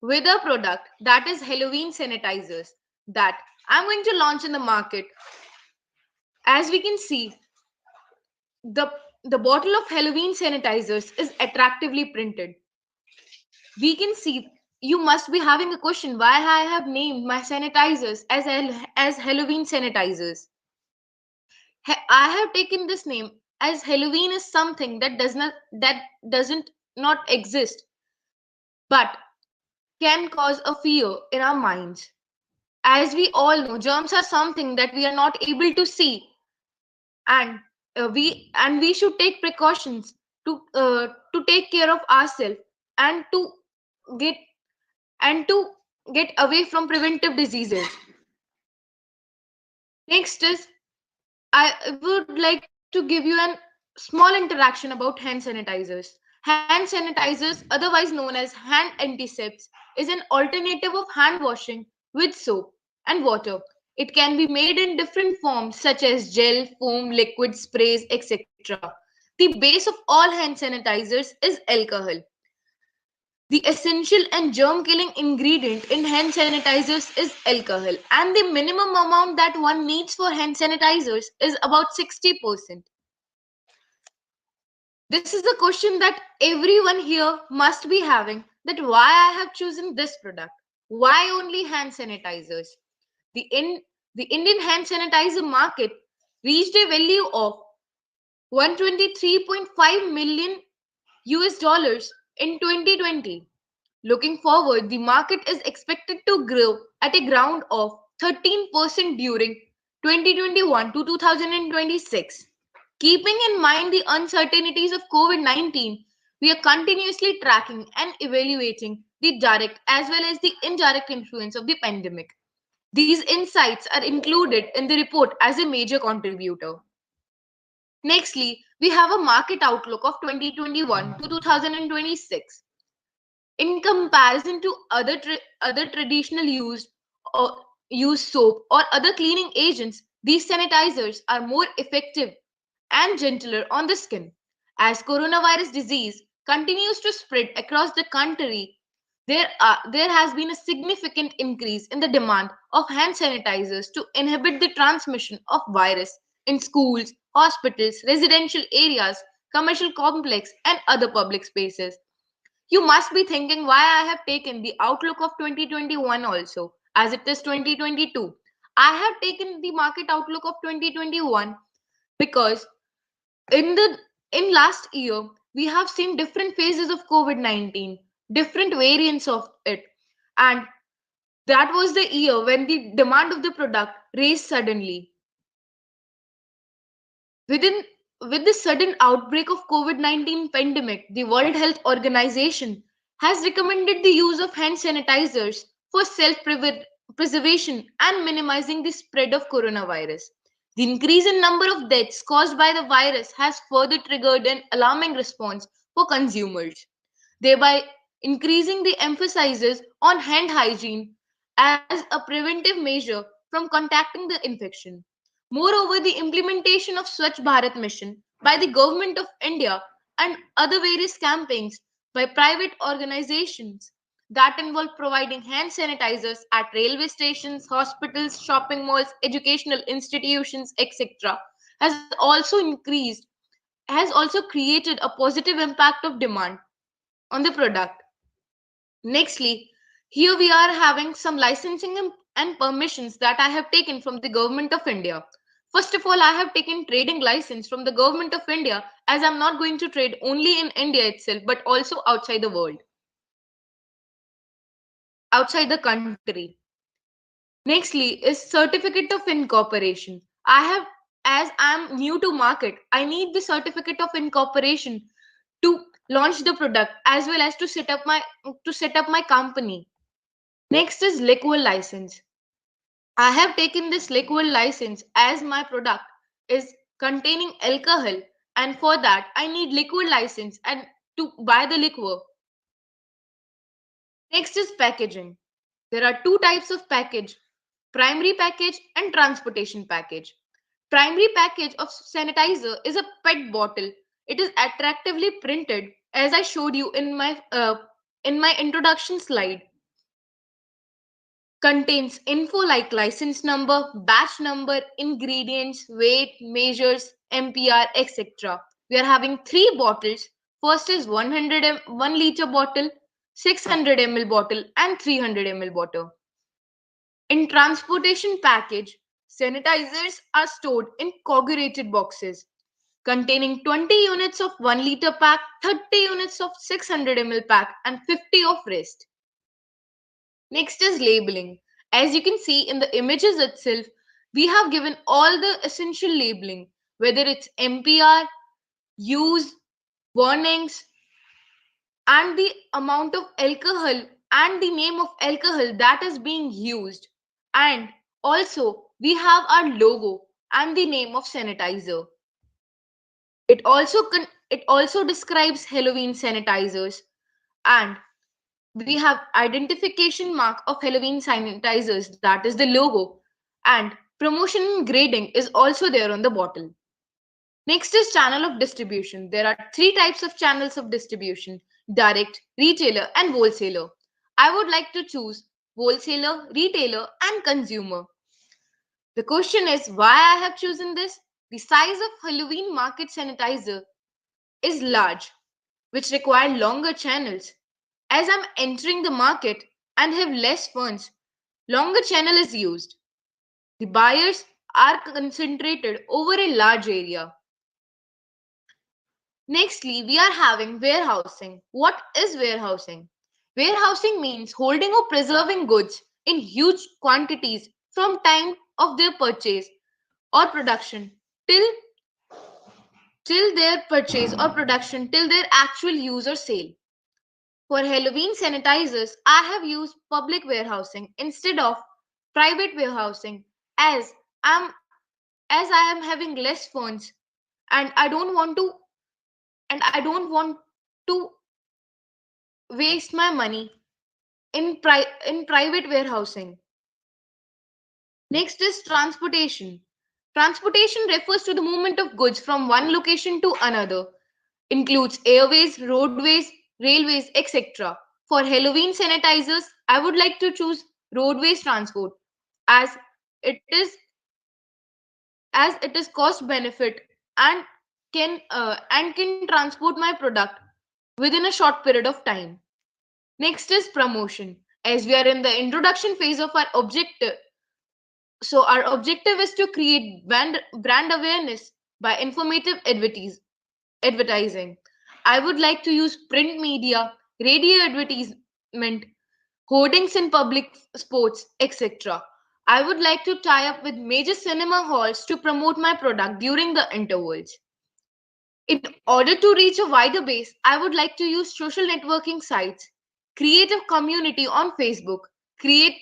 with a product that is Halloween sanitizers that I'm going to launch in the market. As we can see, the, the bottle of Halloween sanitizers is attractively printed. We can see you must be having a question why I have named my sanitizers as Halloween sanitizers. I have taken this name as Halloween is something that doesn't not exist, but can cause a fear in our minds. As we all know, germs are something that we are not able to see, and we should take precautions to take care of ourselves and get to get away from preventive diseases. Next is, I would like to give you a small interaction about hand sanitizers. Hand sanitizers, otherwise known as hand antiseptics, is an alternative of hand washing with soap and water. It can be made in different forms such as gel, foam, liquid, sprays, etc. The base of all hand sanitizers is alcohol. The essential and germ killing ingredient in hand sanitizers is alcohol, and the minimum amount that one needs for hand sanitizers is about 60%. This is the question that everyone here must be having, that why I have chosen this product. Why only hand sanitizers? The the Indian hand sanitizer market reached a value of 123.5 million US dollars in 2020. Looking forward, the market is expected to grow at a ground of 13% during 2021 to 2026. Keeping in mind the uncertainties of COVID 19, we are continuously tracking and evaluating the direct as well as the indirect influence of the pandemic. These insights are included in the report as a major contributor. Nextly, we have a market outlook of 2021 to 2026. In comparison to other traditional used soap or other cleaning agents, these sanitizers are more effective and gentler on the skin. As coronavirus disease continues to spread across the country, there has been a significant increase in the demand of hand sanitizers to inhibit the transmission of virus in schools, hospitals, residential areas, commercial complex, and other public spaces. You must be thinking why I have taken the outlook of 2021 also, as it is 2022. I have taken the market outlook of 2021 because in the in last year we have seen different phases of COVID-19, different variants of it, and that was the year when the demand of the product raised suddenly. Within with the sudden outbreak of COVID-19 pandemic, the World Health Organization has recommended the use of hand sanitizers for self-preservation and minimizing the spread of coronavirus. The increase in number of deaths caused by the virus has further triggered an alarming response for consumers, thereby increasing the emphasis on hand hygiene as a preventive measure from contacting the infection. Moreover, the implementation of Swachh Bharat mission by the Government of India and other various campaigns by private organizations that involve providing hand sanitizers at railway stations, hospitals, shopping malls, educational institutions, etc., has also increased, has also created a positive impact of demand on the product. Nextly, here we are having some licensing and permissions that I have taken from the Government of India. First of all, I have taken trading license from the Government of India as I'm not going to trade only in India itself but also outside the world, outside the country. Nextly is certificate of incorporation. I have, as I'm new to market, I need the certificate of incorporation to launch the product as well as to set up my company. Next is liquor license. I have taken this liquor license as my product is containing alcohol, and for that I need liquor license and to buy the liquor. Next is packaging. There are two types of package: primary package and transportation package. Primary package of sanitizer is a PET bottle. It is attractively printed as I showed you in my introduction slide. Contains info like license number, batch number, ingredients, weight, measures, MPR, etc. We are having three bottles. First is 1 liter bottle, 600 ml bottle, and 300 ml bottle. In transportation package, sanitizers are stored in corrugated boxes containing 20 units of 1 liter pack, 30 units of 600 ml pack, and 50 of rest. Next is labeling. As you can see in the images itself, we have given all the essential labeling, whether it's MPR, use, warnings, and the amount of alcohol and the name of alcohol that is being used. And also, we have our logo and the name of sanitizer. It also describes Halloween sanitizers, and we have identification mark of Halloween sanitizers, that is the logo, and promotion and grading is also there on the bottle. Next is channel of distribution. There are three types of channels of distribution: direct, retailer, and wholesaler. I would like to choose wholesaler, retailer, and consumer. The question is why I have chosen this. The size of Halloween market sanitizer is large, which require longer channels. As I'm entering the market and have less funds, longer channel is used. The buyers are concentrated over a large area. Nextly, we are having warehousing. What is warehousing? Warehousing means holding or preserving goods in huge quantities from time of their purchase or production till their purchase or production till their actual use or sale. For Halloween sanitizers, I have used public warehousing instead of private warehousing as I'm as I am having less funds and I don't want to waste my money in private warehousing. Next is transportation. Transportation refers to the movement of goods from one location to another, includes airways, roadways, railways, etc. For Halloween sanitizers, I would like to choose roadways transport as it is cost benefit and can transport my product within a short period of time. Next is promotion. As we are in the introduction phase of our objective, so our objective is to create brand awareness by informative advertising. I would like to use print media, radio advertisement, hoardings in public sports, etc. I would like to tie up with major cinema halls to promote my product during the intervals. In order to reach a wider base, I would like to use social networking sites, create a community on Facebook, create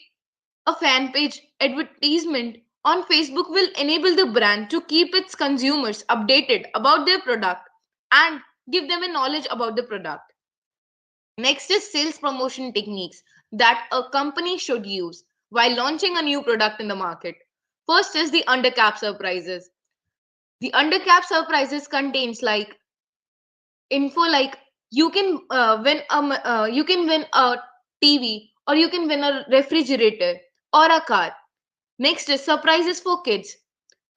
a fan page. Advertisement on Facebook will enable the brand to keep its consumers updated about their product and give them a knowledge about the product. Next is sales promotion techniques that a company should use while launching a new product in the market. First is the undercap surprises. The undercap surprises contains like info like you can win a TV or you can win a refrigerator or a car. Next is surprises for kids.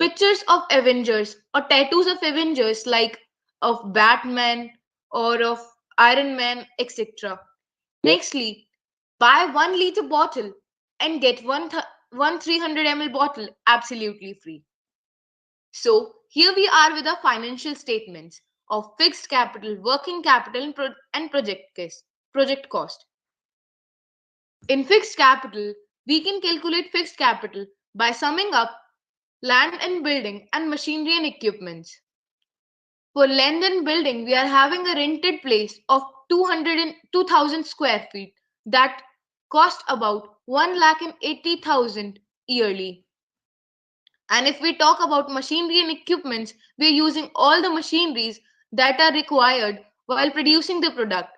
Pictures of Avengers or tattoos of Avengers like of Batman or of Iron Man, etc. Nextly, buy 1 liter bottle and get one 300 ml bottle absolutely free. So here we are with our financial statements of fixed capital, working capital, and project cost. In fixed capital, we can calculate fixed capital by summing up land and building and machinery and equipments. For land and building, we are having a rented place of 2,000 square feet that cost about 1,80,000 yearly. And if we talk about machinery and equipments, we are using all the machineries that are required while producing the product.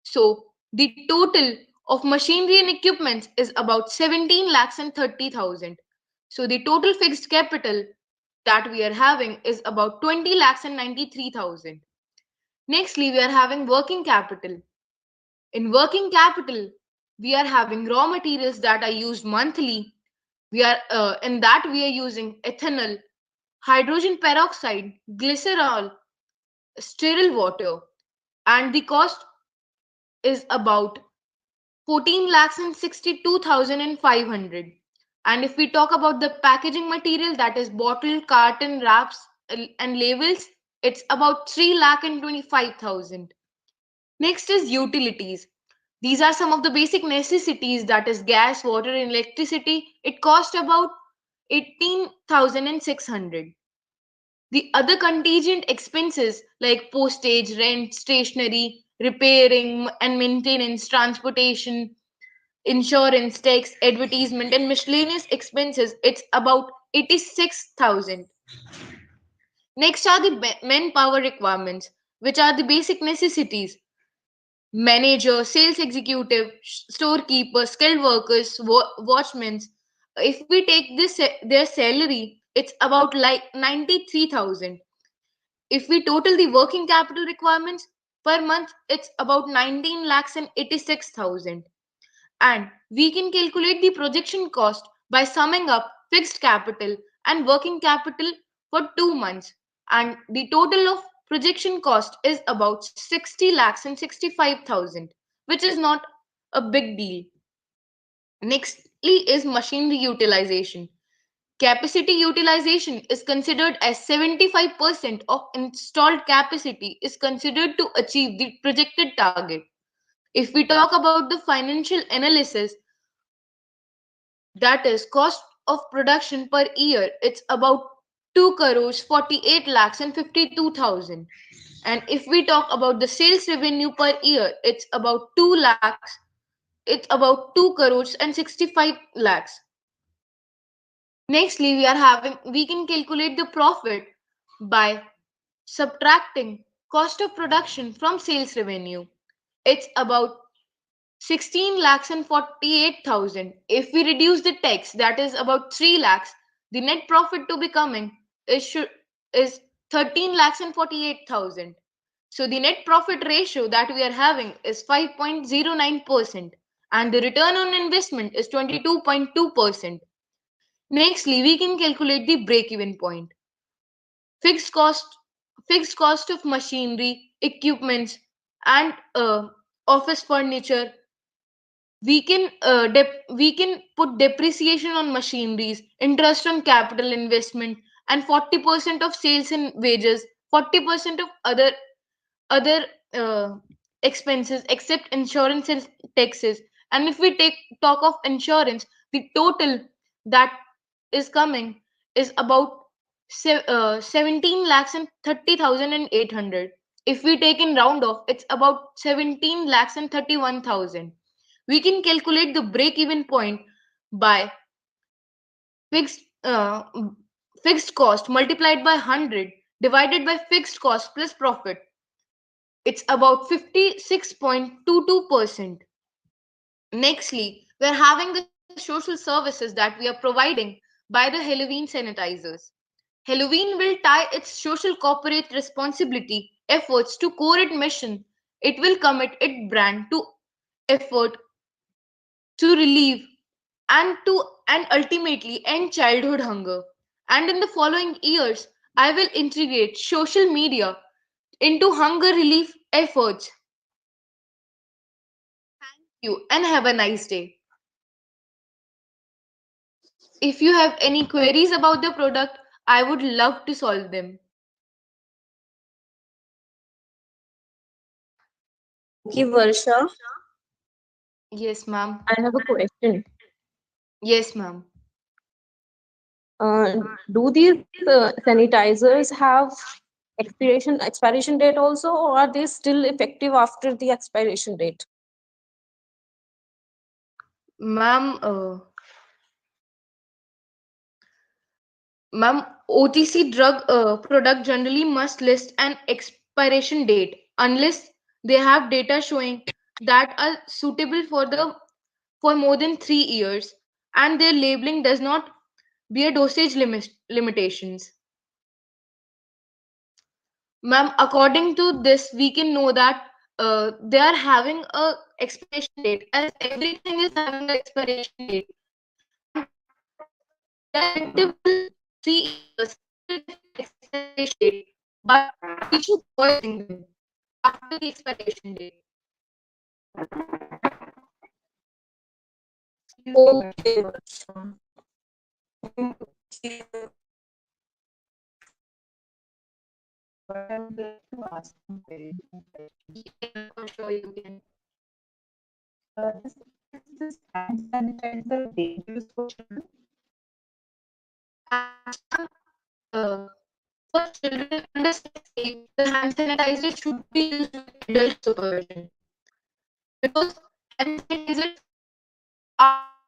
So the total of machinery and equipments is about 17 lakhs and 30,000. So the total fixed capital that we are having is about 20 lakhs and 93,000. Nextly, we are having working capital. In working capital, we are having raw materials that are used monthly. We are in that we are using ethanol, hydrogen peroxide, glycerol, sterile water, and the cost is about 14 lakhs and 62,500. And if we talk about the packaging material, that is bottle, carton, wraps, and labels, it's about 3 lakh and 25,000. Next is utilities. These are some of the basic necessities, that is gas, water, and electricity. It cost about 18,600. The other contingent expenses like postage, rent, stationery, repairing and maintenance, transportation, insurance, tax, advertisement, and miscellaneous expenses, it's about 86,000. Next are the manpower requirements, which are the basic necessities: manager, sales executive, storekeeper, skilled workers, watchmen. If we take their salary, it's about like 93,000. If we total the working capital requirements per month, it's about 19 lakhs and 86,000. And we can calculate the projection cost by summing up fixed capital and working capital for 2 months. And the total of projection cost is about 60 lakhs and 65,000, which is not a big deal. Nextly is machinery utilization. Capacity utilization is considered as 75% of installed capacity is considered to achieve the projected target. If we talk about the financial analysis, that is cost of production per year, it's about 2 crores 48 lakhs and 52,000. And if we talk about the sales revenue per year, it's about 2 lakhs, it's about 2 crores and 65 lakhs. Nextly, we can calculate the profit by subtracting cost of production from sales revenue. It's about 16 lakhs and 48,000. If we reduce the tax, that is about 3 lakhs, the net profit to be coming is 13 lakhs and 48,000. So the net profit ratio that we are having is 5.09% and the return on investment is 22.2%. Nextly, we can calculate the break-even point. Fixed cost, fixed cost of machinery, equipments, and office furniture. We can put depreciation on machineries, interest on capital investment, and 40% of sales and wages, 40% of other uh, expenses except insurance and taxes. And if we talk of insurance, the total that is coming is about 17 lakhs and 30,800. If we take in round off, it's about 17 lakhs and 31,000. We can calculate the break even point by fixed uh, fixed cost multiplied by 100 divided by fixed cost plus profit. It's about 56.22%. Nextly, we're having the social services that we are providing by the Halloween sanitizers. Halloween will tie its social corporate responsibility efforts to core its mission. It will commit its brand to effort to relieve and ultimately end childhood hunger. And in the following years, I will integrate social media into hunger relief efforts. Thank you and have a nice day. If you have any queries about the product, I would love to solve them. Okay, Varsha, Yes, ma'am. I have a question. Yes, ma'am. Uh, do these sanitizers have expiration date also, or are they still effective after the expiration date? Ma'am, ma'am, OTC drug product generally must list an expiration date unless they have data showing that are suitable for more than 3 years and their labeling does not bear dosage limitations. Ma'am, according to this, we can know that they are having a expiration date, as everything is having an expiration date, and they are interval 3 years expiration date, but we should avoid using them after the expiration date. Okay, Varsha. Thank you. But I would like to ask some very different questions. Yeah, for sure you can. Is this hand sanitizer dangerous for children? Uh, for children under 6 age, the hand sanitizer should be used with adult supervision because hand sanitizers are